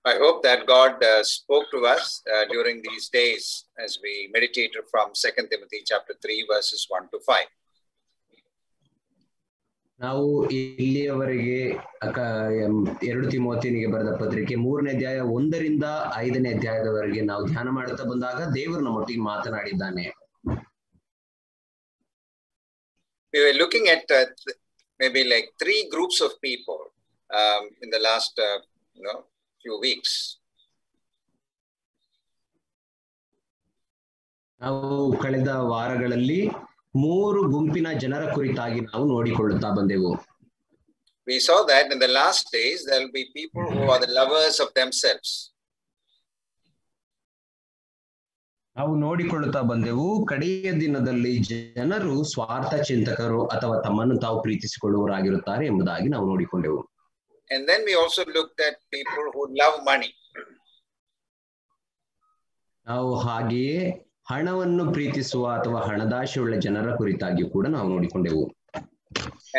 I hope that God spoke to us during these days as we meditated from 2 Timothy chapter 3 verses 1 to 5. ನಾವು ಇಲ್ಲಿಯವರೆಗೆ 2 ತಿಮೋಥಿಯನಿಗೆ ಬರೆದ ಪತ್ರಿಕೆ 3ನೇ ಅಧ್ಯಾಯ 1ರಿಂದ 5ನೇ ಅಧ್ಯಾಯದವರೆಗೆ ನಾವು ಧ್ಯಾನ ಮಾಡುತ್ತಾ ಬಂದಾಗ ದೇವರು ನಮ್ಮೊಟ್ಟಿಗೆ ಮಾತನಾಡಿದ್ದಾನೆ. We were looking at maybe like 3 groups of people in the last few weeks. ನಾವು ಕಳೆದ ವಾರಗಳಲ್ಲಿ 3 ಗುಂಪಿನ ಜನರ ಕುರಿತಾಗಿ ನಾವು ನೋಡಿಕೊಳ್ಳುತ್ತಾ ಬಂದೆವು. We saw that in the last days there will be people who are the lovers of themselves. ನಾವು ನೋಡಿಕೊಳ್ಳುತ್ತಾ ಬಂದೆವು ಕಡೆಯ ದಿನದಲ್ಲಿ ಜನರು ಸ್ವಾರ್ಥ ಚಿಂತಕರು ಅಥವಾ ತಮ್ಮನ್ನು ತಾವು ಪ್ರೀತಿಸಿಕೊಳ್ಳುವವರಾಗಿರುತ್ತಾರೆ ಎಂಬುದಾಗಿ ನಾವು ನೋಡಿಕೊಂಡೆವು. And then we also looked at people who love money. ನಾವು ಹಾಗೆಯೇ ಹಣವನ್ನು ಪ್ರೀತಿಸುವ ಅಥವಾ ಹಣದಾಶೆಯುಳ್ಳ ಜನರ ಕುರಿತಾಗಿ ಕೂಡ ನಾವು ನೋಡಿಕೊಂಡೆವು.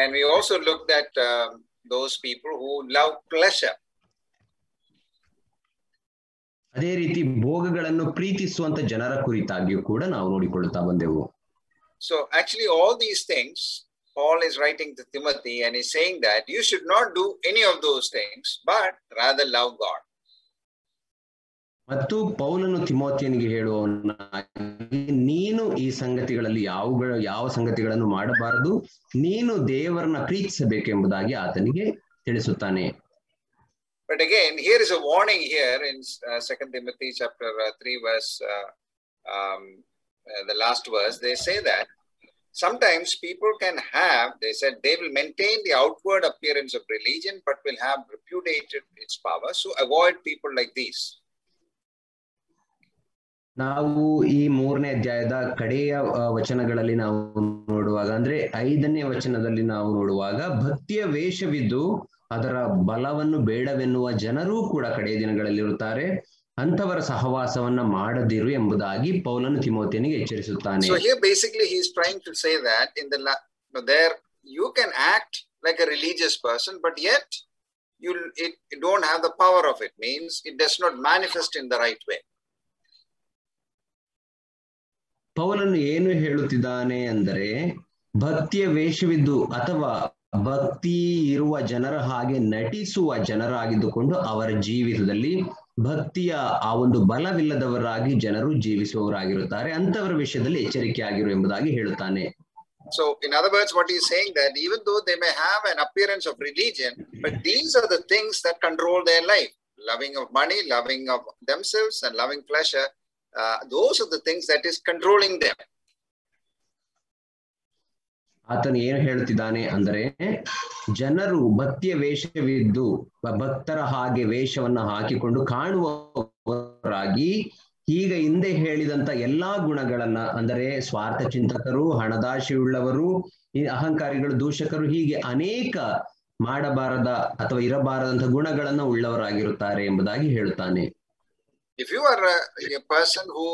And we also looked at those people who love pleasure. ಅದೇ ರೀತಿ ಭೋಗಗಳನ್ನು ಪ್ರೀತಿಸುವಂತ ಜನರ ಕುರಿತಾಗಿಯೂ ಕೂಡ ನಾವು ನೋಡಿಕೊಳ್ಳುತ್ತಾ ಬಂದೆವು. So actually all these things Paul is writing to Timothy and he's saying that you should not do any of those things but rather love God. ಮತ್ತು ಪೌಲನು ತಿಮೋಥಿಯನಿಗೆ ಹೇಳುವವನಾಗಿ ನೀನು ಈ ಸಂಗತಿಗಳಲ್ಲಿ ಯಾವ ಸಂಗತಿಗಳನ್ನು ಮಾಡಬಾರದು, ನೀನು ದೇವರನ್ನ ಪ್ರೀತಿಸಬೇಕೆಂಬುದಾಗಿ ಆತನಿಗೆ ತಿಳಿಸುತ್ತಾನೆ. But again, here is a warning here in 2 Timothy chapter 3 verse, the last verse, they say that sometimes people can have, they said they will maintain the outward appearance of religion but will have repudiated its power. So avoid people like these. ನಾವು ಈ 3ನೇ ಅಧ್ಯಾಯದ ಕಡೆಯ ವಚನಗಳಲ್ಲಿ ನಾವು ನೋಡುವಾಗ ಅಂದ್ರೆ 5ನೇ ವಚನದಲ್ಲಿ ನಾವು ನೋಡುವಾಗ ಭಕ್ತಿಯ ವೇಷವಿದ್ದು ಅದರ ಬಲವನ್ನು ಬೇಡವೆನ್ನುವ ಜನರೂ ಕೂಡ ಕಡೆಯ ದಿನಗಳಲ್ಲಿ ಇರುತ್ತಾರೆ, ಅಂತವರ ಸಹವಾಸವನ್ನ ಮಾಡದಿರು ಎಂಬುದಾಗಿ ಪೌಲನು ತಿಮೋಥಿಯನಿಗೆ ಎಚ್ಚರಿಸುತ್ತಾನೆ. So here basically he is trying to say that in there you can act like a religious person but yet you don't have the power of it, means it does not manifest in the right way. ಪೌಲನು ಏನು ಹೇಳುತ್ತಿದ್ದಾನೆ ಅಂದರೆ ಭಕ್ತಿಯ ವೇಷವಿದ್ದು ಅಥವಾ ಭಕ್ತಿ ಇರುವ ಜನರ ಹಾಗೆ ನಟಿಸುವ ಜನರಾಗಿದ್ದುಕೊಂಡು ಅವರ ಜೀವಿತದಲ್ಲಿ ಭಕ್ತಿಯ ಆ ಒಂದು ಬಲವಿಲ್ಲದವರಾಗಿ ಜನರು ಜೀವಿಸುವವರಾಗಿರುತ್ತಾರೆ, ಅಂತವರ ವಿಷಯದಲ್ಲಿ ಎಚ್ಚರಿಕೆ ಆಗಿರು ಎಂಬುದಾಗಿ ಹೇಳುತ್ತಾನೆ. So in other words what he is saying that even though they may have an appearance of religion, but these are the things that control their life. Loving of money, loving of themselves and loving pleasure, those are the things that is controlling them. ಆತನು ಏನು ಹೇಳುತ್ತಿದ್ದಾನೆ ಅಂದರೆ ಜನರು ಭಕ್ತಿಯ ವೇಷವಿದ್ದು ಭಕ್ತರ ಹಾಗೆ ವೇಷವನ್ನ ಹಾಕಿಕೊಂಡು ಕಾಣುವವರಾಗಿ ಈಗ ಹಿಂದೆ ಹೇಳಿದಂತ ಎಲ್ಲಾ ಗುಣಗಳನ್ನ ಅಂದರೆ ಸ್ವಾರ್ಥ ಚಿಂತಕರು, ಹಣದಾಶೆಯುಳ್ಳವರು, ಅಹಂಕಾರಿಗಳು, ದೂಷಕರು, ಹೀಗೆ ಅನೇಕ ಮಾಡಬಾರದ ಅಥವಾ ಇರಬಾರದಂತ ಗುಣಗಳನ್ನ ಉಳ್ಳವರಾಗಿರುತ್ತಾರೆ ಎಂಬುದಾಗಿ ಹೇಳುತ್ತಾನೆ. If you are a person who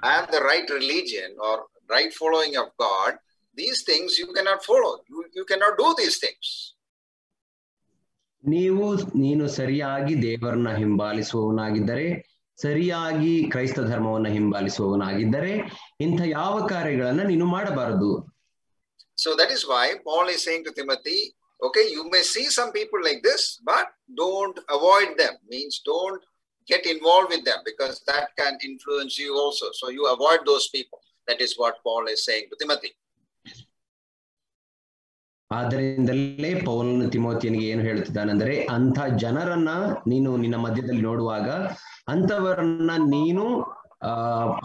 have the right religion or right following of God, these things you cannot follow. You cannot do these things. ನೀನು ಸರಿಯಾಗಿ ದೇವರನ್ನ ಹಿಂಬಾಲಿಸುವವನಾಗಿದ್ದರೆ, ಸರಿಯಾಗಿ ಕ್ರೈಸ್ತ ಧರ್ಮವನ್ನ ಹಿಂಬಾಲಿಸುವವನಾಗಿದ್ದರೆ ಇಂಥ ಯಾವ ಕಾರ್ಯಗಳನ್ನ ನೀನು ಮಾಡಬಾರದು. So that is why Paul is saying to Timothy, okay, you may see some people like this, but don't avoid them, means don't get involved with them because that can influence you also. So you avoid those people. That is what Paul is saying to Timothy. ಆದ್ದರಿಂದಲೇ ಪೌಲನು ತಿಮೋಥಿಯನಿಗೆ ಏನು ಹೇಳುತ್ತಿದ್ದಾನೆಂದರೆ ಅಂಥ ಜನರನ್ನ ನೀನು ನಿನ್ನ ಮಧ್ಯದಲ್ಲಿ ನೋಡುವಾಗ ಅಂತವರನ್ನ ನೀನು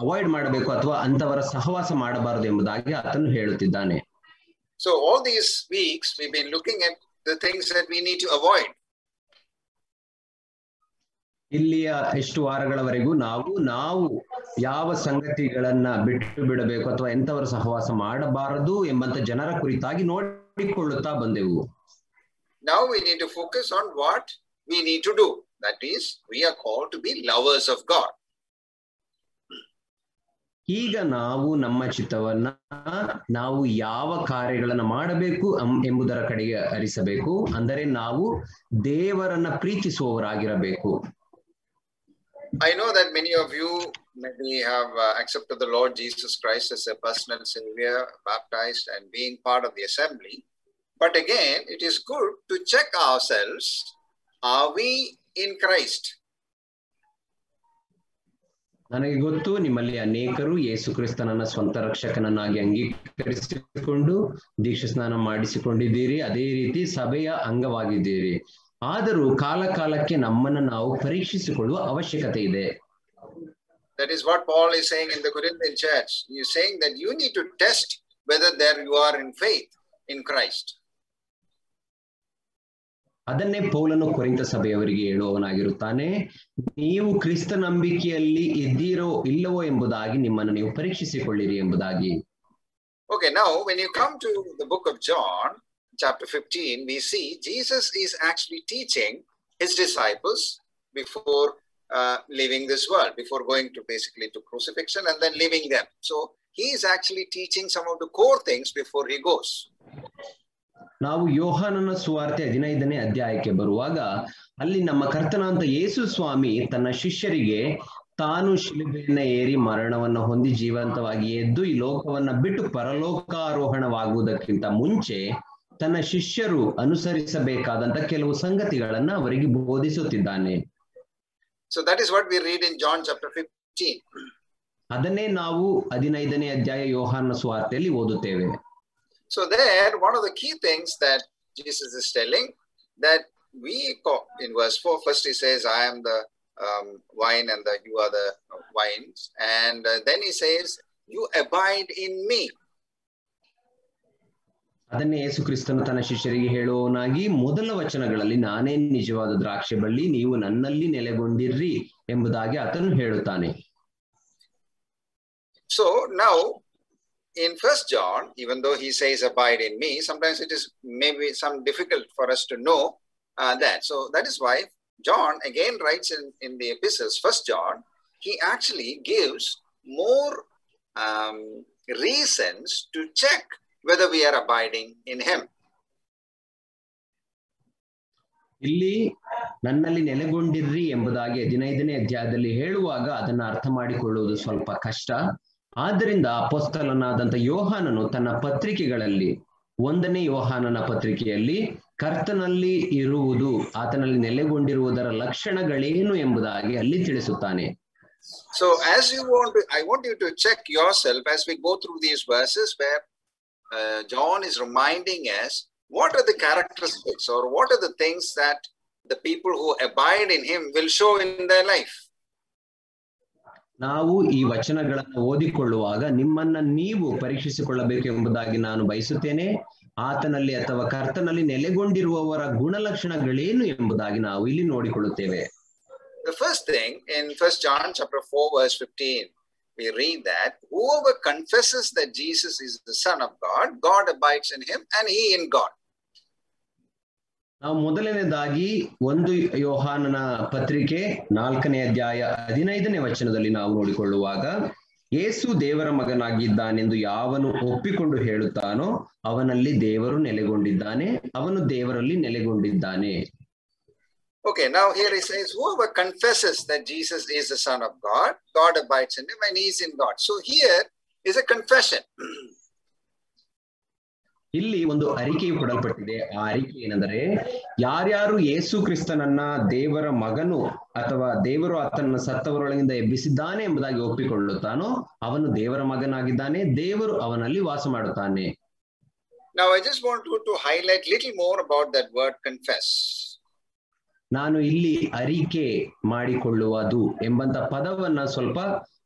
ಅವಾಯ್ಡ್ ಮಾಡಬೇಕು ಅಥವಾ ಅಂತವರ ಸಹವಾಸ ಮಾಡಬಾರದು ಎಂಬುದಾಗಿ ಆತನು ಹೇಳುತ್ತಿದ್ದಾನೆ. So all these weeks we've been looking at the things that we need to avoid. ಇಲ್ಲಿಯ ಎಷ್ಟು ವಾರಗಳವರೆಗೂ ನಾವು ಯಾವ ಸಂಗತಿಗಳನ್ನ ಬಿಟ್ಟು ಬಿಡಬೇಕು ಅಥವಾ ಎಂತವರ ಸಹವಾಸ ಮಾಡಬಾರದು ಎಂಬಂತ ಜನರ ಕುರಿತಾಗಿ ನೋಡಿಕೊಳ್ಳುತ್ತಾ ಬಂದೆವು. Now we need to focus on what we need to do. That is, we are called to be lovers of God. ಈಗ ನಾವು ನಮ್ಮ ಚಿತ್ತವನ್ನ ನಾವು ಯಾವ ಕಾರ್ಯಗಳನ್ನ ಮಾಡಬೇಕು ಎಂಬುದರ ಕಡೆಗೆ ಹರಿಸಬೇಕು. ಅಂದರೆ ನಾವು ದೇವರನ್ನ ಪ್ರೀತಿಸುವವರಾಗಿರಬೇಕು. I know that many of you maybe have accepted the Lord Jesus Christ as a personal Savior, baptized and being part of the assembly. But again, it is good to check ourselves. Are we in Christ? ನನಗೆ ಗೊತ್ತು ನಿಮ್ಮಲ್ಲಿ ಅನೇಕರು ಯೇಸು ಕ್ರಿಸ್ತನನ್ನ ಸ್ವಂತ ರಕ್ಷಕನನ್ನಾಗಿ ಅಂಗೀಕರಿಸಿಕೊಂಡು ದೀಕ್ಷಾ ಸ್ನಾನ ಮಾಡಿಸಿಕೊಂಡಿದ್ದೀರಿ, ಅದೇ ರೀತಿ ಸಭೆಯ ಅಂಗವಾಗಿದ್ದೀರಿ. ಆದರೂ ಕಾಲ ಕಾಲಕ್ಕೆ ನಮ್ಮನ್ನು ನಾವು ಪರೀಕ್ಷಿಸಿಕೊಳ್ಳುವ ಅವಶ್ಯಕತೆ ಇದೆ. That is what Paul is saying in the Corinthian church. He is saying that you need to test whether there you are in faith in Christ. ಅದನ್ನೇ ಪೌಲನು ಕೊರಿಂಥ ಸಭೆಯವರಿಗೆ ಹೇಳುವವನಾಗಿರುತ್ತಾನೆ. ನೀವು ಕ್ರಿಸ್ತ ನಂಬಿಕೆಯಲ್ಲಿ ಇದ್ದೀರೋ ಇಲ್ಲವೋ ಎಂಬುದಾಗಿ ನಿಮ್ಮನ್ನು ನೀವು ಪರೀಕ್ಷಿಸಿಕೊಳ್ಳಿರಿ ಎಂಬುದಾಗಿ. Okay, now when you come to the book of John, chapter 15, we see Jesus is actually teaching his disciples before leaving this world, before going to basically to crucifixion and then leaving them. So he is actually teaching some of the core things before he goes. ನಾವು ಯೋಹಾನನ ಸುವಾರ್ತೆ 15ನೇ ಅಧ್ಯಾಯಕ್ಕೆ ಬರುವಾಗ ಅಲ್ಲಿ ನಮ್ಮ ಕರ್ತನಾಂತ ಯೇಸು ಸ್ವಾಮಿ ತನ್ನ ಶಿಷ್ಯರಿಗೆ ತಾನು ಶಿಲುಬೆಯನ್ನ ಏರಿ ಮರಣವನ್ನು ಹೊಂದಿ ಜೀವಂತವಾಗಿ ಎದ್ದು ಈ ಲೋಕವನ್ನ ಬಿಟ್ಟು ಪರಲೋಕಾರೋಹಣವಾಗುವುದಕ್ಕಿಂತ ಮುಂಚೆ ತನ್ನ ಶಿಷ್ಯರು ಅನುಸರಿಸಬೇಕಾದಂತ ಕೆಲವು ಸಂಗತಿಗಳನ್ನ ಅವರಿಗೆ ಬೋಧಿಸುತ್ತಿದ್ದಾನೆ. So that is what we read in John chapter 15. ಅದನ್ನೇ ನಾವು 15ನೇ ಅಧ್ಯಾಯ ಯೋಹಾನನ ಸುವಾರ್ತೆಯಲ್ಲಿ ಓದುತ್ತೇವೆ. So there, one of the key things that Jesus is telling, that we, in verse 4, first he says, I am the wine and you are the wines. And then he says, you abide in me. ಅದನ್ನೇ ಯೇಸು ಕ್ರಿಸ್ತನು ತನ್ನ ಶಿಷ್ಯರಿಗೆ ಹೇಳುವವನಾಗಿ ಮೊದಲ ವಚನಗಳಲ್ಲಿ ನಾನೇ ನಿಜವಾದ ದ್ರಾಕ್ಷಿ ಬಳ್ಳಿ, ನೀವು ನನ್ನಲ್ಲಿ ನೆಲೆಗೊಂಡಿರ್ರಿ ಎಂಬುದಾಗಿ ಆತನು ಹೇಳುತ್ತಾನೆ. So now, in 1 John, even though he says abide in me, sometimes it is maybe some difficult for us to know that. So that is why John again writes in the epistles, 1 John, he actually gives more reasons to check whether we are abiding in him. ಇಲ್ಲಿ ನನ್ನಲ್ಲಿ ನೆಲೆಗೊಂಡಿರ್ರಿ ಎಂಬುದಾಗಿ 15ನೇ ಅಧ್ಯಾಯದಲ್ಲಿ ಹೇಳುವಾಗ ಅದನ್ನ ಅರ್ಥ ಮಾಡಿಕೊಳ್ಳುವುದು ಸ್ವಲ್ಪ ಕಷ್ಟ. ಆದ್ದರಿಂದ ಅಪೊಸ್ತಲನಾದಂತ ಯೋಹಾನನು ತನ್ನ ಪತ್ರಿಕೆಗಳಲ್ಲಿ 1ನೇ ಯೋಹಾನನ ಪತ್ರಿಕೆಯಲ್ಲಿ ಕರ್ತನಲ್ಲಿ ಇರುವುದು, ಆತನಲ್ಲಿ ನೆಲೆಗೊಂಡಿರುವುದರ ಲಕ್ಷಣಗಳೇನು ಎಂಬುದಾಗಿ ಅಲ್ಲಿ ತಿಳಿಸುತ್ತಾನೆ. So as you I want you to check yourself as we go through these verses where John is reminding us what are the characteristics or what are the things that the people who abide in him will show in their life. ನಾವು ಈ ವಚನಗಳನ್ನು ಓದಿಕೊಳ್ಳುವಾಗ ನಿಮ್ಮನ್ನ ನೀವು ಪರೀಕ್ಷಿಸಿಕೊಳ್ಳಬೇಕು ಎಂಬುದಾಗಿ ನಾನು ಬಯಸುತ್ತೇನೆ. ಆತನಲ್ಲಿ ಅಥವಾ ಕರ್ತನಲ್ಲಿ ನೆಲೆಗೊಂಡಿರುವವರ ಗುಣಲಕ್ಷಣಗಳೇನು ಎಂಬುದಾಗಿ ನಾವು ಇಲ್ಲಿ ನೋಡಿಕೊಳ್ಳುತ್ತೇವೆ. The first thing in 1 John chapter 4 verse 15, we read that whoever confesses that Jesus is the Son of God, God abides in him and he in God. ನಾವು ಮೊದಲನೇದಾಗಿ 1 ಯೋಹಾನನ ಪತ್ರಿಕೆ 4ನೇ ಅಧ್ಯಾಯ 15ನೇ ವಚನದಲ್ಲಿ ನಾವು ನೋಡಿಕೊಳ್ಳುವಾಗ, ಯೇಸು ದೇವರ ಮಗನಾಗಿದ್ದಾನೆಂದು ಯಾವನು ಒಪ್ಪಿಕೊಂಡು ಹೇಳುತ್ತಾನೋ ಅವನಲ್ಲಿ ದೇವರು ನೆಲೆಗೊಂಡಿದ್ದಾನೆ, ಅವನು ದೇವರಲ್ಲಿ ನೆಲೆಗೊಂಡಿದ್ದಾನೆ. Okay, now here he says, whoever confesses that Jesus is the Son of God, God abides in him and he is in God. So here is a confession. ಇಲ್ಲಿ ಒಂದು ಅರಿಕೆಯು ಕೊಡಲ್ಪಟ್ಟಿದೆ. ಆ ಅರಿಕೆ ಏನೆಂದರೆ, ಯಾರ್ಯಾರು ಯೇಸು ಕ್ರಿಸ್ತನನ್ನ ದೇವರ ಮಗನು ಅಥವಾ ದೇವರು ಆತನನ್ನು ಸತ್ತವರೊಳಗಿಂದ ಎಬ್ಬಿಸಿದ್ದಾನೆ ಎಂಬುದಾಗಿ ಒಪ್ಪಿಕೊಳ್ಳುತ್ತಾನೋ ಅವನು ದೇವರ ಮಗನಾಗಿದ್ದಾನೆ, ದೇವರು ಅವನಲ್ಲಿ ವಾಸ ಮಾಡುತ್ತಾನೆ. Now I just want to highlight little more about that word confess. ನಾನು ಇಲ್ಲಿ ಅರಿಕೆ ಮಾಡಿಕೊಳ್ಳುವುದು ಎಂಬಂತ ಪದವನ್ನ ಸ್ವಲ್ಪ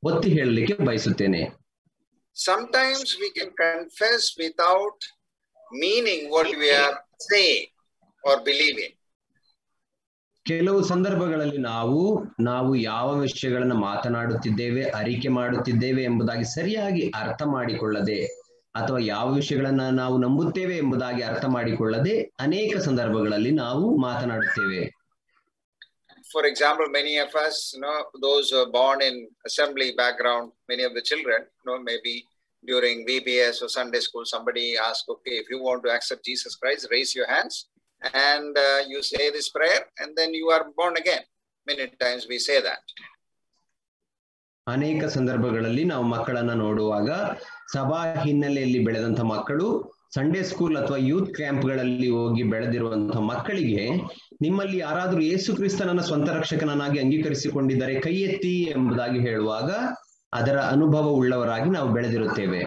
ಒತ್ತಿ ಹೇಳಲಿಕ್ಕೆ ಬಯಸುತ್ತೇನೆ. Sometimes we can confess without meaning what we are saying or believing. ಕೆಲವು ಸಂದರ್ಭಗಳಲ್ಲಿ ನಾವು ಯಾವ ವಿಷಯಗಳನ್ನ ಮಾತನಾಡುತ್ತಿದ್ದೇವೆ, ಅರಿಕೆ ಮಾಡುತ್ತಿದ್ದೇವೆ ಎಂಬುದಾಗಿ ಸರಿಯಾಗಿ ಅರ್ಥ ಮಾಡಿಕೊಳ್ಳದೆ ಅಥವಾ ಯಾವ ವಿಷಯಗಳನ್ನ ನಾವು ನಂಬುತ್ತೇವೆ ಎಂಬುದಾಗಿ ಅರ್ಥ ಮಾಡಿಕೊಳ್ಳದೆ ಅನೇಕ ಸಂದರ್ಭಗಳಲ್ಲಿ ನಾವು ಮಾತನಾಡುತ್ತೇವೆ. For example, many of us, those who are born in assembly background, many of the children, maybe during VBS or Sunday school, somebody asks, okay, if you want to accept Jesus Christ, raise your hands and you say this prayer and then you are born again. Many times we say that. ಅನೇಕ ಸಂದರ್ಭಗಳಲ್ಲಿ ನಾವು ಮಕ್ಕಳನ್ನ ನೋಡುವಾಗ ಸಭಾ ಹಿನ್ನೆಲೆಯಲ್ಲಿ ಬೆಳೆದಂತ ಮಕ್ಕಳು Sunday school ಅಥವಾ ಯೂತ್ ಕ್ಯಾಂಪ್ಗಳಲ್ಲಿ ಹೋಗಿ ಬೆಳೆದಿರುವಂತಹ ಮಕ್ಕಳಿಗೆ ನಿಮ್ಮಲ್ಲಿ ಯಾರಾದ್ರೂ ಯೇಸು ಕ್ರಿಸ್ತನನ್ನ ಸ್ವಂತ ರಕ್ಷಕನನ್ನಾಗಿ ಅಂಗೀಕರಿಸಿಕೊಂಡಿದ್ದಾರೆ ಕೈ ಎತ್ತಿ ಎಂಬುದಾಗಿ ಹೇಳುವಾಗ ಅದರ ಅನುಭವ ಉಳ್ಳವರಾಗಿ ನಾವು ಬೆಳೆದಿರುತ್ತೇವೆ.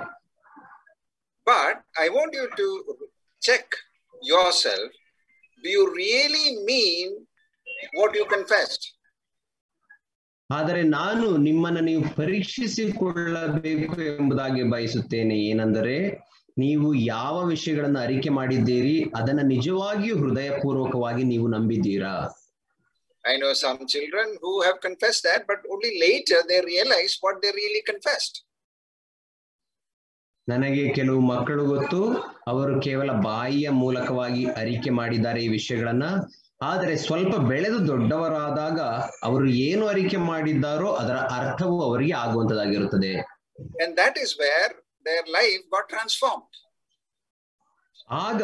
But I want you to check yourself. Do you really mean what you confessed? ಆದರೆ ನಾನು ನಿಮ್ಮನ್ನ ನೀವು ಪರೀಕ್ಷಿಸಿಕೊಳ್ಳಬೇಕು ಎಂಬುದಾಗಿ ಬಯಸುತ್ತೇನೆ. ಏನೆಂದರೆ ನೀವು ಯಾವ ವಿಷಯಗಳನ್ನ ಅರಿಕೆ ಮಾಡಿದ್ದೀರಿ ಅದನ್ನ ನಿಜವಾಗಿಯೂ ಹೃದಯಪೂರ್ವಕವಾಗಿ ನೀವು ನಂಬಿದ್ದೀರಾ? I know some children who have confessed that, but only later they realize what they really confessed. ನನಗೆ ಕೆಲವು ಮಕ್ಕಳು ಗೊತ್ತು, ಅವರು ಕೇವಲ ಬಾಯಿಯ ಮೂಲಕವಾಗಿ ಅರಿಕೆ ಮಾಡಿದ್ದಾರೆ ಈ ವಿಷಯಗಳನ್ನ. ಆದರೆ ಸ್ವಲ್ಪ ಬೆಳೆದು ದೊಡ್ಡವರಾದಾಗ ಅವರು ಏನು ಅರಿಕೆ ಮಾಡಿದ್ದಾರೋ ಅದರ ಅರ್ಥವು ಅವರಿಗೆ ಆಗುವಂತದ್ದಾಗಿರುತ್ತದೆ. And that is where their life got transformed. ಆಗ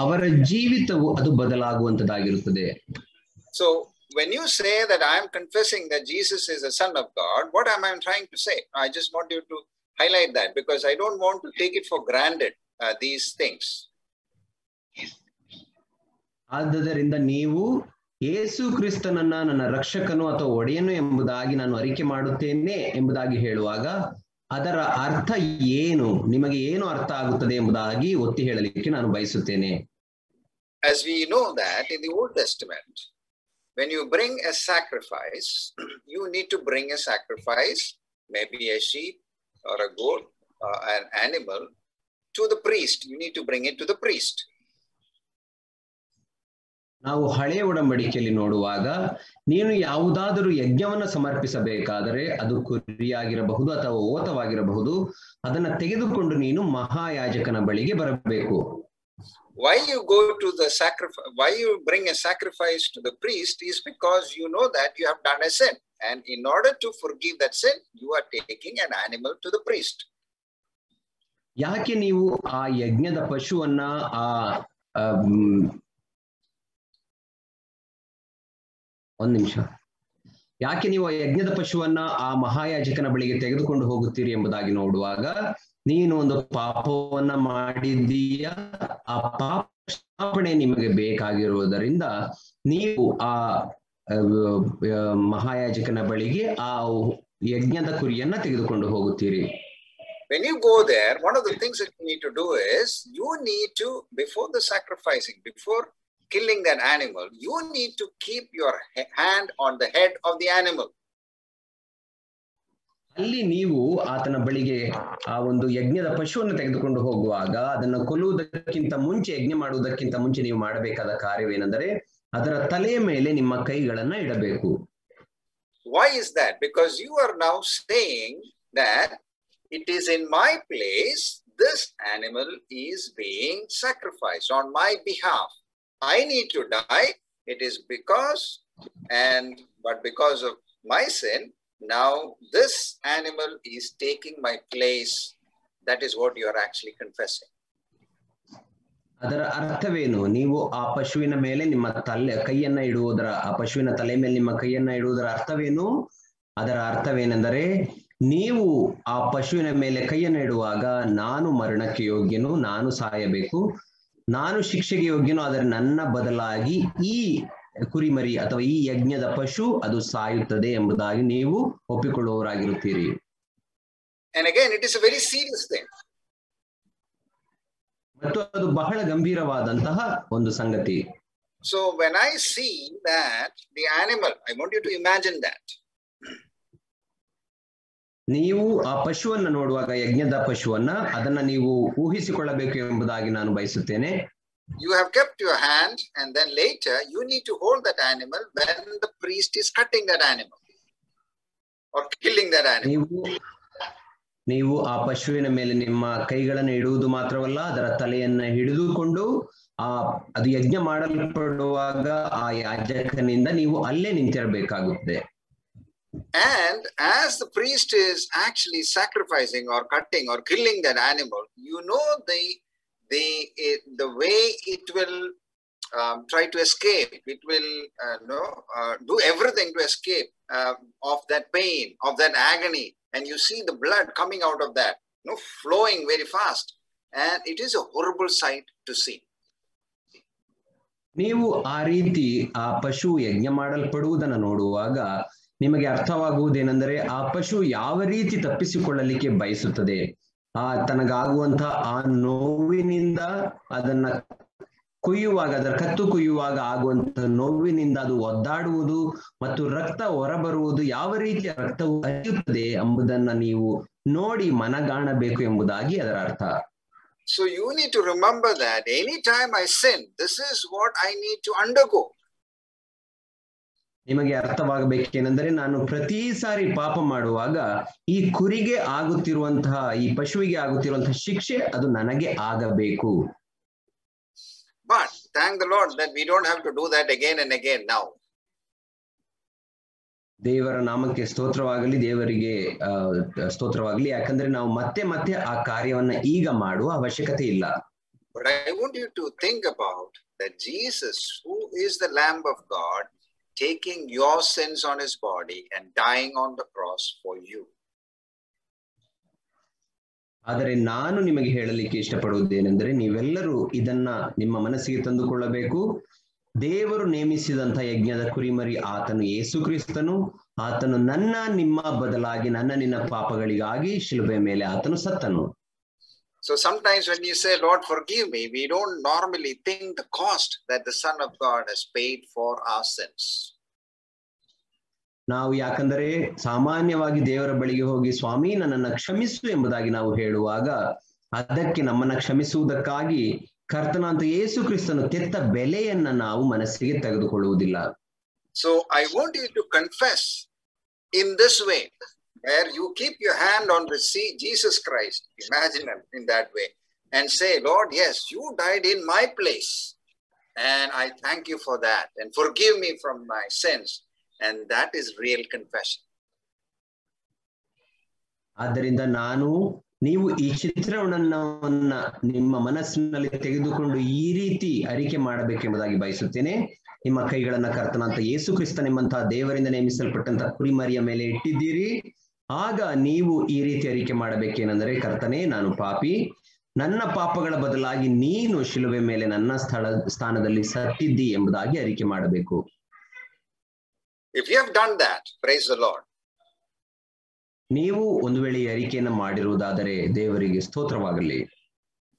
ಅವರ ಜೀವಿತವು ಅದು ಬದಲಾಗುವಂತದ್ದಾಗಿರುತ್ತದೆ. So when you say that I am confessing that Jesus is the Son of God, what am I trying to say? I just want you to highlight that because I don't want to take it for granted, these things. ಆದ್ದರಿಂದ ನೀವು ಯೇಸು ಕ್ರಿಸ್ತನನ್ನ ನನ್ನ ರಕ್ಷಕನು ಅಥವಾ ಒಡೆಯನು ಎಂಬುದಾಗಿ ನಾನು ಅರಿಕೆ ಮಾಡುತ್ತೇನೆ ಎಂಬುದಾಗಿ ಹೇಳುವಾಗ ಅದರ ಅರ್ಥ ಏನು, ನಿಮಗೆ ಏನು ಅರ್ಥ ಆಗುತ್ತದೆ ಎಂಬುದಾಗಿ ಒತ್ತಿ ಹೇಳಲಿಕ್ಕೆ ನಾನು ಬಯಸುತ್ತೇನೆ. As we know that in the Old Testament, when you bring a sacrifice, you need to bring a sacrifice, maybe a sheep or a goat or an animal, to the priest. You need to bring it to the priest. ನಾವು ಹಳೆಯ ಒಡಂಬಡಿಕೆಯಲ್ಲಿ ನೋಡುವಾಗ ನೀನು ಯಾವುದಾದರೂ ಯಜ್ಞವನ್ನು ಸಮರ್ಪಿಸಬೇಕಾದರೆ ಅದು ಕುರಿಯಾಗಿರಬಹುದು ಅಥವಾ ಓತವಾಗಿರಬಹುದು, ಅದನ್ನ ತೆಗೆದುಕೊಂಡು ನೀನು ಮಹಾಯಾಜಕನ ಬಳಿಗೆ ಬರಬೇಕು. Why you go to the sacrifice, why you bring a sacrifice to the priest is because you know that you have done a sin, and in order to forgive that sin you are taking an animal to the priest. ಯಾಕೆ ನೀವು ಆ ಯಜ್ಞದ ಪಶುವನ್ನ ಒಂದ್ ನಿಮಿಷ ಯಾಕೆ ನೀವು ಆ ಯಜ್ಞದ ಪಶುವನ್ನ ಆ ಮಹಾಯಾಜಕನ ಬಳಿಗೆ ತೆಗೆದುಕೊಂಡು ಹೋಗುತ್ತೀರಿ ಎಂಬುದಾಗಿ ನೋಡುವಾಗ, ನೀನು ಒಂದು ಪಾಪವನ್ನ ಮಾಡಿದ್ದೀಯ, ಆ ಪಾಪ ಕ್ಷಮಾಪಣೆ ನಿಮಗೆ ಬೇಕಾಗಿರುವುದರಿಂದ ನೀವು ಆ ಮಹಾಯಾಜಕನ ಬಳಿಗೆ ಆ ಯಜ್ಞದ ಕುರಿಯನ್ನ ತೆಗೆದುಕೊಂಡು ಹೋಗುತ್ತೀರಿ. When you go there, one of the things that you need to do is you need to, before the sacrificing, before killing that animal, you need to keep your hand on the head of the animal. ಅಲ್ಲಿ ನೀವು ಆತನ ಬಳಿಗೆ ಆ ಒಂದು ಯಜ್ಞದ ಪಶುವನ್ನು ತೆಗೆದುಕೊಂಡು ಹೋಗುವಾಗ ಅದನ್ನು ಕೊಲ್ಲುವುದಕ್ಕಿಂತ ಮುಂಚೆ, ಯಜ್ಞ ಮಾಡುವುದಕ್ಕಿಂತ ಮುಂಚೆ ನೀವು ಮಾಡಬೇಕಾದ ಕಾರ್ಯವೇನೆಂದರೆ ಅದರ ತಲೆಯ ಮೇಲೆ ನಿಮ್ಮ ಕೈಗಳನ್ನ ಇಡಬೇಕು. Why is that? Because you are now saying that it is in my place, this animal is being sacrificed on my behalf. I need to die. It is but because of my sin, now this animal is taking my place. That is what you are actually confessing. ಅದರ ಅರ್ಥವೇನು? ನೀವು ಆ ಪಶುವಿನ ಮೇಲೆ ನಿಮ್ಮ ಕೈಯನ್ನ ಇಡುವುದರ, ಆ ಪಶುವಿನ ತಲೆ ಮೇಲೆ ನಿಮ್ಮ ಕೈಯನ್ನ ಇಡುವುದರ ಅರ್ಥವೇನು? ಅದರ ಅರ್ಥವೇನೆಂದರೆ ನೀವು ಆ ಪಶುವಿನ ಮೇಲೆ ಕೈಯನ್ನು ಇಡುವಾಗ ನಾನು ಮರಣಕ್ಕೆ ಯೋಗ್ಯನು, ನಾನು ಸಾಯಬೇಕು, ನಾನು ಶಿಕ್ಷೆಗೆ ಯೋಗ್ಯನು, ಆದರೆ ನನ್ನ ಬದಲಾಗಿ ಈ ಕುರಿಮರಿ ಅಥವಾ ಈ ಯಜ್ಞದ ಪಶು ಅದು ಸಾಯುತ್ತದೆ ಎಂಬುದಾಗಿ ನೀವು ಒಪ್ಪಿಕೊಳ್ಳುವವರಾಗಿರುತ್ತೀರಿ. And again, it is a very serious thing. ಮತ್ತು ಅದು ಬಹಳ ಗಂಭೀರವಾದಂತಹ ಒಂದು ಸಂಗತಿ. So when I see that the animal, I want you to imagine that. ನೀವು ಆ ಪಶುವನ್ನ ನೋಡುವಾಗ, ಯಜ್ಞದ ಪಶುವನ್ನ, ಅದನ್ನ ನೀವು ಊಹಿಸಿಕೊಳ್ಳಬೇಕು ಎಂಬುದಾಗಿ ನಾನು ಬಯಸುತ್ತೇನೆ. You have kept your hand, and then later you need to hold that animal when the priest is cutting that animal or killing that animal. ನೀವು ಆ ಪಶುವಿನ ಮೇಲೆ ನಿಮ್ಮ ಕೈಗಳನ್ನು ಇಡುವುದು ಮಾತ್ರವಲ್ಲ, ಅದರ ತಲೆಯನ್ನ ಹಿಡಿದುಕೊಂಡು ಅದು ಯಜ್ಞ ಮಾಡಲ್ಪಡುವಾಗ ಆ ಯಾಜಕನಿಂದ ನೀವು ಅಲ್ಲೇ ನಿಂತಿರಬೇಕಾಗುತ್ತದೆ. And as the priest is actually sacrificing or cutting or killing that animal, you know the way it will try to escape. It will do everything to escape of that pain, of that agony, and you see the blood coming out of that, flowing very fast, and it is a horrible sight to see. ನೀವು ಆ ರೀತಿ ಆ ಪಶು ಯಜ್ಞ ಮಾಡಲ್ಪಡುವುದನ್ನು ನೋಡುವಾಗ ನಿಮಗೆ ಅರ್ಥವಾಗುವುದೇನೆಂದರೆ ಆ ಪಶು ಯಾವ ರೀತಿ ತಪ್ಪಿಸಿಕೊಳ್ಳಲಿಕ್ಕೆ ಬಯಸುತ್ತದೆ, ತನಗಾಗುವಂತಹ ಆ ನೋವಿನಿಂದ ಅದನ್ನ ಕುಯ್ಯುವಾಗ, ಅದರ ಕತ್ತು ಕುಯ್ಯುವಾಗ ಆಗುವಂತಹ ನೋವಿನಿಂದ ಅದು ಒದ್ದಾಡುವುದು ಮತ್ತು ರಕ್ತ ಹೊರಬರುವುದು, ಯಾವ ರೀತಿಯ ರಕ್ತವು ಹರಿಯುತ್ತದೆ ಎಂಬುದನ್ನ ನೀವು ನೋಡಿ ಮನಗಾಣಬೇಕು ಎಂಬುದಾಗಿ ಅದರ ಅರ್ಥ. So you need to remember that anytime I sin, this is what I need to undergo. ನಿಮಗೆ ಅರ್ಥವಾಗಬೇಕೆಂದರೆ ನಾನು ಪ್ರತಿ ಸಾರಿ ಪಾಪ ಮಾಡುವಾಗ ಈ ಕುರಿಗೆ ಆಗುತ್ತಿರುವಂತಹ, ಈ ಪಶುವಿಗೆ ಆಗುತ್ತಿರುವಂತಹ ಶಿಕ್ಷೆ ಅದು ನನಗೆ ಆಗಬೇಕು. But thank the Lord that we don't have to do that again and again now. ದೇವರ ನಾಮಕ್ಕೆ ಸ್ತೋತ್ರವಾಗಲಿ, ದೇವರಿಗೆ ಸ್ತೋತ್ರವಾಗಲಿ. ಯಾಕಂದ್ರೆ ನಾವು ಮತ್ತೆ ಮತ್ತೆ ಆ ಕಾರ್ಯವನ್ನ ಈಗ ಮಾಡುವ ಅವಶ್ಯಕತೆ ಇಲ್ಲ. But I want you to think about that Jesus, who is the Lamb of God, taking your sins on his body and dying on the cross for you. ಆದರೆ ನಾನು ನಿಮಗೆ ಹೇಳಲಿಕ್ಕೆ ಇಷ್ಟಪಡುವುದೇನೆಂದರೆ, ನೀವೆಲ್ಲರೂ ಇದನ್ನ ನಿಮ್ಮ ಮನಸ್ಸಿಗೆ ತಂದುಕೊಳ್ಳಬೇಕು. ದೇವರು ನೇಮಿಸಿದಂತ ಯಜ್ಞದ ಕುರಿಮರಿ ಆತನು ಯೇಸು ಕ್ರಿಸ್ತನು. ಆತನು ನಿಮ್ಮ ಬದಲಾಗಿ ನಿನ್ನ ಪಾಪಗಳಿಗಾಗಿ ಶಿಲುಬೆ ಮೇಲೆ ಆತನು ಸತ್ತನು. So sometimes when you say, Lord, forgive me, we don't normally think the cost that the Son of God has paid for our sins. ನಾವು ಯಾಕಂದರೆ ಸಾಮಾನ್ಯವಾಗಿ ದೇವರ ಬಳಿಗೆ ಹೋಗಿ ಸ್ವಾಮಿ ನನ್ನನ್ನ ಕ್ಷಮಿಸು ಎಂಬುದಾಗಿ ನಾವು ಹೇಳುವಾಗ ಅದಕ್ಕೆ ನಮ್ಮನ್ನ ಕ್ಷಮಿಸುವುದಕ್ಕಾಗಿ ಕರ್ತನಾದ ಯೇಸು ಕ್ರಿಸ್ತನು ತೆತ್ತ ಬೆಲೆಯನ್ನ ನಾವು ಮನಸ್ಸಿಗೆ ತೆಗೆದುಕೊಳ್ಳುವುದಿಲ್ಲ. So I want you to confess in this way, where you keep your hand on the Jesus Christ, imagine him in that way, and say, Lord, yes, you died in my place, and I thank you for that, and forgive me from my sins. And that is real confession. ಆದ್ದರಿಂದ ನೀವು ಈ ಚಿತ್ರಣವನ್ನ ನಿಮ್ಮ ಮನಸ್ಸಿನಲ್ಲಿ ತೆಗೆದುಕೊಂಡು ಈ ರೀತಿ ಅರಿಕೆ ಮಾಡಬೇಕೆಂಬುದಾಗಿ ಬಯಸುತ್ತೇನೆ. ನಿಮ್ಮ ಕೈಗಳನ್ನ ಕರ್ತನಾದ ಯೇಸು ಕ್ರಿಸ್ತನೆಂಬಂತಹ ದೇವರಿಂದ ನೇಮಿಸಲ್ಪಟ್ಟಂತಹ ಕುರಿಮರಿಯ ಮೇಲೆ ಇಟ್ಟಿದ್ದೀರಿ. ಆಗ ನೀವು ಈ ರೀತಿ ಅರಿಕೆ ಮಾಡಬೇಕೇನೆಂದರೆ, ಕರ್ತನೇ, ನಾನು ಪಾಪಿ, ನನ್ನ ಪಾಪಗಳ ಬದಲಾಗಿ ನೀನು ಶಿಲುಬೆ ಮೇಲೆ ನನ್ನ ಸ್ಥಾನದಲ್ಲಿ ಸತ್ತಿದ್ದಿ ಎಂಬುದಾಗಿ ಅರಿಕೆ ಮಾಡಬೇಕು. If you have done that, praise the Lord. ನೀವು ಒಂದು ವೇಳೆ ಈ ಅರಿಕೆಯನ್ನು ಮಾಡಿರುವುದಾದರೆ ದೇವರಿಗೆ ಸ್ತೋತ್ರವಾಗಲಿ.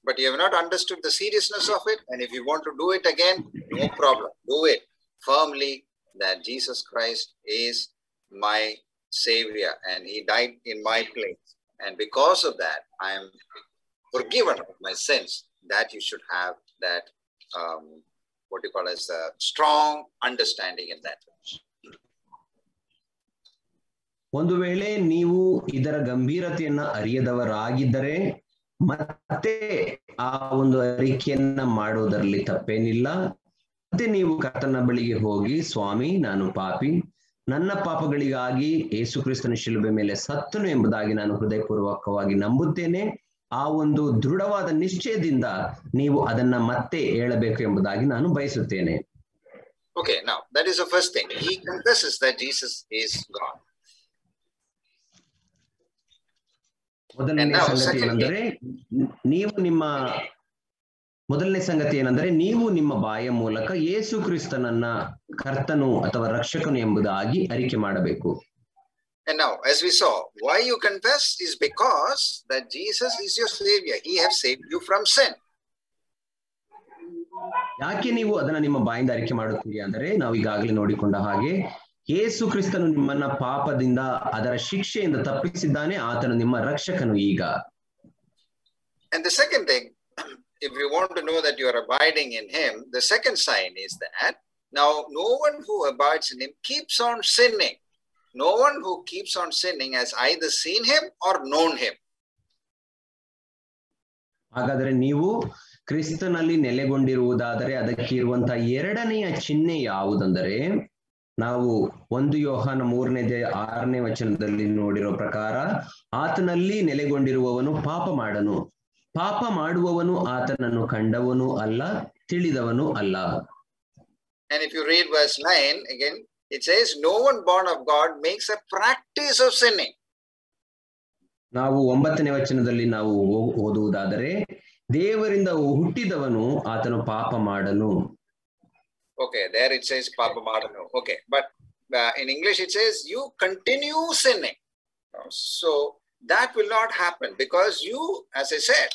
But you have not understood the seriousness of it, and if you want to do it again, no problem. Do it firmly that Jesus Christ is my Savior and he died in my place. And because of that, I am forgiven of my sins. That you should have that, what you call as a strong understanding in that. ಒಂದು ವೇಳೆ ನೀವು ಇದರ ಗಂಭೀರತೆಯನ್ನ ಅರಿಯದವರಾಗಿದ್ದರೆ ಮತ್ತೆ ಆ ಒಂದು ಅರಿಕೆಯನ್ನ ಮಾಡುವುದರಲ್ಲಿ ತಪ್ಪೇನಿಲ್ಲ. ಮತ್ತೆ ನೀವು ಕರ್ತನ ಬಳಿಗೆ ಹೋಗಿ, ಸ್ವಾಮಿ, ನಾನು ಪಾಪಿ, ನನ್ನ ಪಾಪಗಳಿಗಾಗಿ ಯೇಸು ಕ್ರಿಸ್ತನ ಶಿಲುಬೆ ಮೇಲೆ ಸತ್ತನು ಎಂಬುದಾಗಿ ನಾನು ಹೃದಯಪೂರ್ವಕವಾಗಿ ನಂಬುತ್ತೇನೆ. ಆ ಒಂದು ದೃಢವಾದ ನಿಶ್ಚಯದಿಂದ ನೀವು ಅದನ್ನ ಮತ್ತೆ ಹೇಳಬೇಕು ಎಂಬುದಾಗಿ ನಾನು ಬಯಸುತ್ತೇನೆ. Okay, now that is the first thing. He confesses that Jesus is God. ಮೊದಲನೇ ಸಂಗತಿ ಏನೆಂದರೆ, ನೀವು ನಿಮ್ಮ ಬಾಯ ಮೂಲಕ ಯೇಸು ಕ್ರಿಸ್ತನನ್ನ ಕರ್ತನು ಅಥವಾ ರಕ್ಷಕನು ಎಂಬುದಾಗಿ ಅರಿಕೆ ಮಾಡಬೇಕು. And now, as we saw, why you confess is because that Jesus is your Savior. He has saved you from sin. ಯಾಕೆ ನೀವು ಅದನ್ನ ನಿಮ್ಮ ಬಾಯಿಂದ ಅರಿಕೆ ಮಾಡುತ್ತೀರಿ ಅಂದರೆ, ನಾವು ಈಗಾಗಲೇ ನೋಡಿಕೊಂಡ ಹಾಗೆ ಯೇಸು ಕ್ರಿಸ್ತನು ನಿಮ್ಮನ್ನ ಪಾಪದಿಂದ, ಅದರ ಶಿಕ್ಷೆಯಿಂದ ತಪ್ಪಿಸಿದ್ದಾನೆ. ಆತನು ನಿಮ್ಮ ರಕ್ಷಕನು ಈಗ. And the second thing, if you want to know that you are abiding in him, the second sign is that now no one who abides in him keeps on sinning. No one who keeps on sinning has either seen him or known him. ಹಾಗಾದರೆ ನೀವು ಕ್ರಿಸ್ತನಲ್ಲಿ ನೆಲೆಗೊಂಡಿರುವುದಾದರೆ ಅದಕ್ಕೆ ಇರುವಂತಹ ಎರಡನೆಯ ಚಿಹ್ನೆ ಯಾವುದೆಂದರೆ, ನಾವು 1 ಯೋಹಾನ 3:6 ವಚನದಲ್ಲಿ ನೋಡಿರೋ ಪ್ರಕಾರ, ಆತನಲ್ಲಿ ನೆಲೆಗೊಂಡಿರುವವನು ಪಾಪ ಮಾಡನು, ಪಾಪ ಮಾಡುವವನು ಆತನನ್ನು ಕಂಡವನು ಅಲ್ಲ, ತಿಳಿದವನು ಅಲ್ಲ. And if you read verse 9 again, it says, no one born of God makes a practice of sinning. ನಾವು 9ನೇ ವಚನದಲ್ಲಿ ನಾವು ಓದುವುದಾದರೆ, ದೇವರಿಂದ ಹುಟ್ಟಿದವನು ಆತನು ಪಾಪ ಮಾಡನು. Okay, there it says Papa Madanu. Okay, but in English it says you continue sinning. So that will not happen because you, as I said,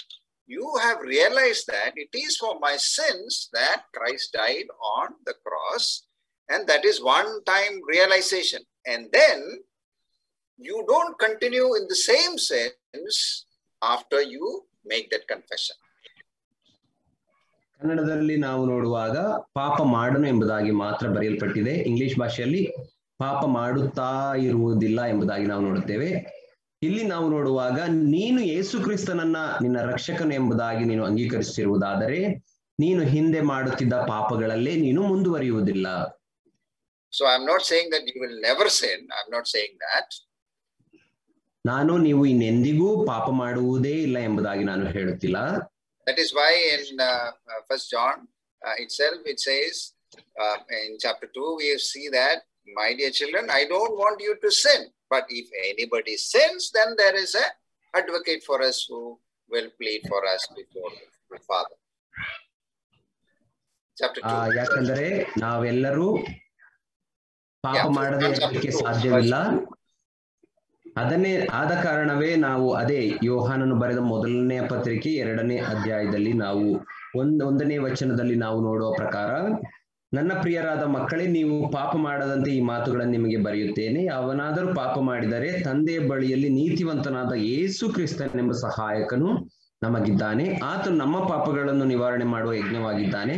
you have realized that it is for my sins that Christ died on the cross, and that is one-time realization. And then you don't continue in the same sins after you make that confession. ಕನ್ನಡದಲ್ಲಿ ನಾವು ನೋಡುವಾಗ ಪಾಪ ಮಾಡನು ಎಂಬುದಾಗಿ ಮಾತ್ರ ಬರೆಯಲ್ಪಟ್ಟಿದೆ. English ಭಾಷೆಯಲ್ಲಿ ಪಾಪ ಮಾಡುತ್ತಾ ಇರುವುದಿಲ್ಲ ಎಂಬುದಾಗಿ ನಾವು ನೋಡುತ್ತೇವೆ. ಇಲ್ಲಿ ನಾವು ನೋಡುವಾಗ ನೀನು ಯೇಸು ಕ್ರಿಸ್ತನನ್ನ ನಿನ್ನ ರಕ್ಷಕನು ಎಂಬುದಾಗಿ ನೀನು ಅಂಗೀಕರಿಸಿರುವುದಾದರೆ ನೀನು ಹಿಂದೆ ಮಾಡುತ್ತಿದ್ದ ಪಾಪಗಳಲ್ಲೇ ನೀನು ಮುಂದುವರಿಯುವುದಿಲ್ಲ. So I'm not saying that you will never sin. I'm not saying that. ನಾನು ನೀವು ಇನ್ನೆಂದಿಗೂ ಪಾಪ ಮಾಡುವುದೇ ಇಲ್ಲ ಎಂಬುದಾಗಿ ನಾನು ಹೇಳುತ್ತಿಲ್ಲ. That is why in 1 John itself it says in chapter 2 we see that, my dear children, I don't want you to sin, but if anybody sins, then there is an advocate for us who will plead for us before the Father. Chapter 2. ಯಾಕಂದರೆ ನಾವೆಲ್ಲರೂ ಪಾಪ ಮಾಡದೇ ಇರಲಿಕ್ಕೆ ಸಾಧ್ಯವಿಲ್ಲ. ಆದ ಕಾರಣವೇ ನಾವು ಅದೇ ಯೋಹಾನನು ಬರೆದ 1ನೇ ಪತ್ರಿಕೆ 2ನೇ ಅಧ್ಯಾಯದಲ್ಲಿ ನಾವು 1ನೇ ವಚನದಲ್ಲಿ ನಾವು ನೋಡುವ ಪ್ರಕಾರ, ನನ್ನ ಪ್ರಿಯರಾದ ಮಕ್ಕಳೇ, ನೀವು ಪಾಪ ಮಾಡದಂತೆ ಈ ಮಾತುಗಳನ್ನು ನಿಮಗೆ ಬರೆಯುತ್ತೇನೆ. ಅವನಾದರೂ ಪಾಪ ಮಾಡಿದರೆ ತಂದೆಯ ಬಳಿಯಲ್ಲಿ ನೀತಿವಂತನಾದ ಯೇಸು ಕ್ರಿಸ್ತನೆಂಬ ಸಹಾಯಕನು ನಮಗಿದ್ದಾನೆ. ಆತನು ನಮ್ಮ ಪಾಪಗಳನ್ನು ನಿವಾರಣೆ ಮಾಡುವ ಯಜ್ಞವಾಗಿದ್ದಾನೆ.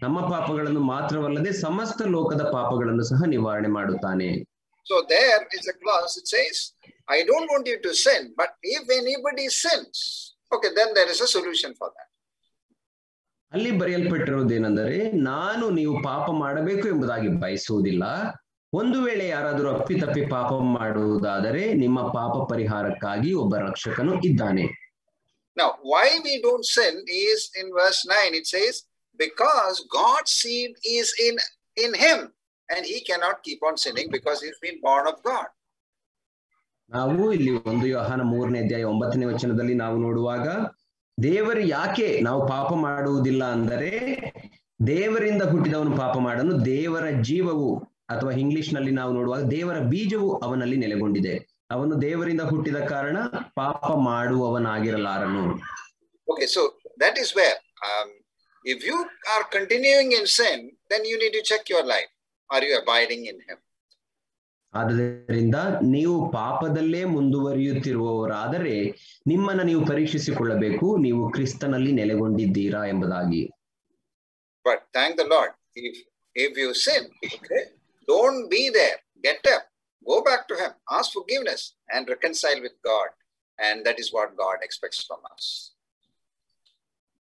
ನಮ್ಮ ಪಾಪಗಳನ್ನು ಮಾತ್ರವಲ್ಲದೆ ಸಮಸ್ತ ಲೋಕದ ಪಾಪಗಳನ್ನು ಸಹ ನಿವಾರಣೆ ಮಾಡುತ್ತಾನೆ. So there is a clause, it says, I don't want you to sin, but if anybody sins, okay, then there is a solution for that. ಅಲ್ಲಿ ಬರೆಯಲ್ಪಟ್ಟಿರುವುದೇನೆಂದರೆ, ನಾನು ನೀವು ಪಾಪ ಮಾಡಬೇಕು ಎಂಬುದಾಗಿ ಬಯಸುವುದಿಲ್ಲ. ಒಂದು ವೇಳೆ ಯಾರಾದರೂ ಅಪ್ಪಿತಪ್ಪಿ ಪಾಪ ಮಾಡುವುದಾದರೆ ನಿಮ್ಮ ಪಾಪ ಪರಿಹಾರಕ್ಕಾಗಿ ಒಬ್ಬ ರಕ್ಷಕನು ಇದ್ದಾನೆ. Now, why we don't sin is in verse 9, it says, because God's seed is in him. And he cannot keep on sinning because he's been born of God. ನಾವು ಇಲ್ಲಿ 1 ಯೋಹಾನ 3ನೇ ಅಧ್ಯಾಯ 9ನೇ ವಚನದಲ್ಲಿ ನಾವು ನೋಡುವಾಗ, ದೇವರು ಯಾಕೆ ನಾವು ಪಾಪ ಮಾಡುವುದಿಲ್ಲ ಅಂದರೆ, ದೇವರಿಂದ ಹುಟ್ಟಿದವನು ಪಾಪ ಮಾಡನು, ದೇವರ ಜೀವವು, ಅಥವಾ ಇಂಗ್ಲಿಷ್ ನಲ್ಲಿ ನಾವು ನೋಡುವಾಗ ದೇವರ ಬೀಜವು ಅವನಲ್ಲಿ ನೆಲೆಗೊಂಡಿದೆ. ಅವನು ದೇವರಿಂದ ಹುಟ್ಟಿದ ಕಾರಣ ಪಾಪ ಮಾಡುವವನಾಗಿರಲಾರನು. Okay, so that is where if you are continuing in sin, then you need to check your life. Are you abiding in him? ಆದ್ದರಿಂದ ನೀವು ಪಾಪದಲ್ಲೇ ಮುಂದುವರಿಯುತ್ತಿರುವವರಾದರೆ ನಿಮ್ಮನ್ನು ನೀವು ಪರೀಕ್ಷಿಸಿಕೊಳ್ಳಬೇಕು, ನೀವು ಕ್ರಿಸ್ತನಲ್ಲಿ ನೆಲೆಗೊಂಡಿದ್ದೀರಾ ಎಂಬುದಾಗಿ. But thank the Lord, if you sin, okay, don't be there. Get up, go back to him, ask forgiveness and reconcile with God, and that is what God expects from us.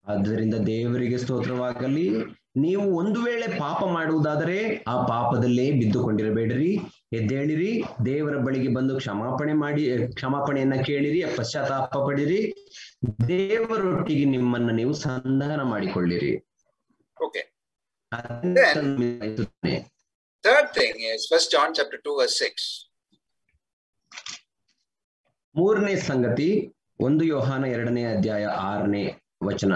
ಆದ್ದರಿಂದ ದೇವರಿಗೆ ಸ್ತೋತ್ರವಾಗಲಿ. ನೀವು ಒಂದು ವೇಳೆ ಪಾಪ ಮಾಡುವುದಾದರೆ ಆ ಪಾಪದಲ್ಲೇ ಬಿದ್ದುಕೊಂಡಿರಬೇಡ್ರಿ, ಎದ್ದೇಳಿರಿ, ದೇವರ ಬಳಿಗೆ ಬಂದು ಕ್ಷಮಾಪಣೆಯನ್ನ ಕೇಳಿರಿ, ಪಶ್ಚಾತ್ತಾಪ ಪಡಿರಿ, ದೇವರೊಟ್ಟಿಗೆ ನಿಮ್ಮನ್ನ ನೀವು ಸಂಧಾನ ಮಾಡಿಕೊಳ್ಳಿರಿ. Okay. Third thing is 1 John chapter 2 verse 6. ಮೂರನೇ ಸಂಗತಿ 1 ಯೋಹಾನ 2ನೇ ಅಧ್ಯಾಯ 6ನೇ ವಚನ.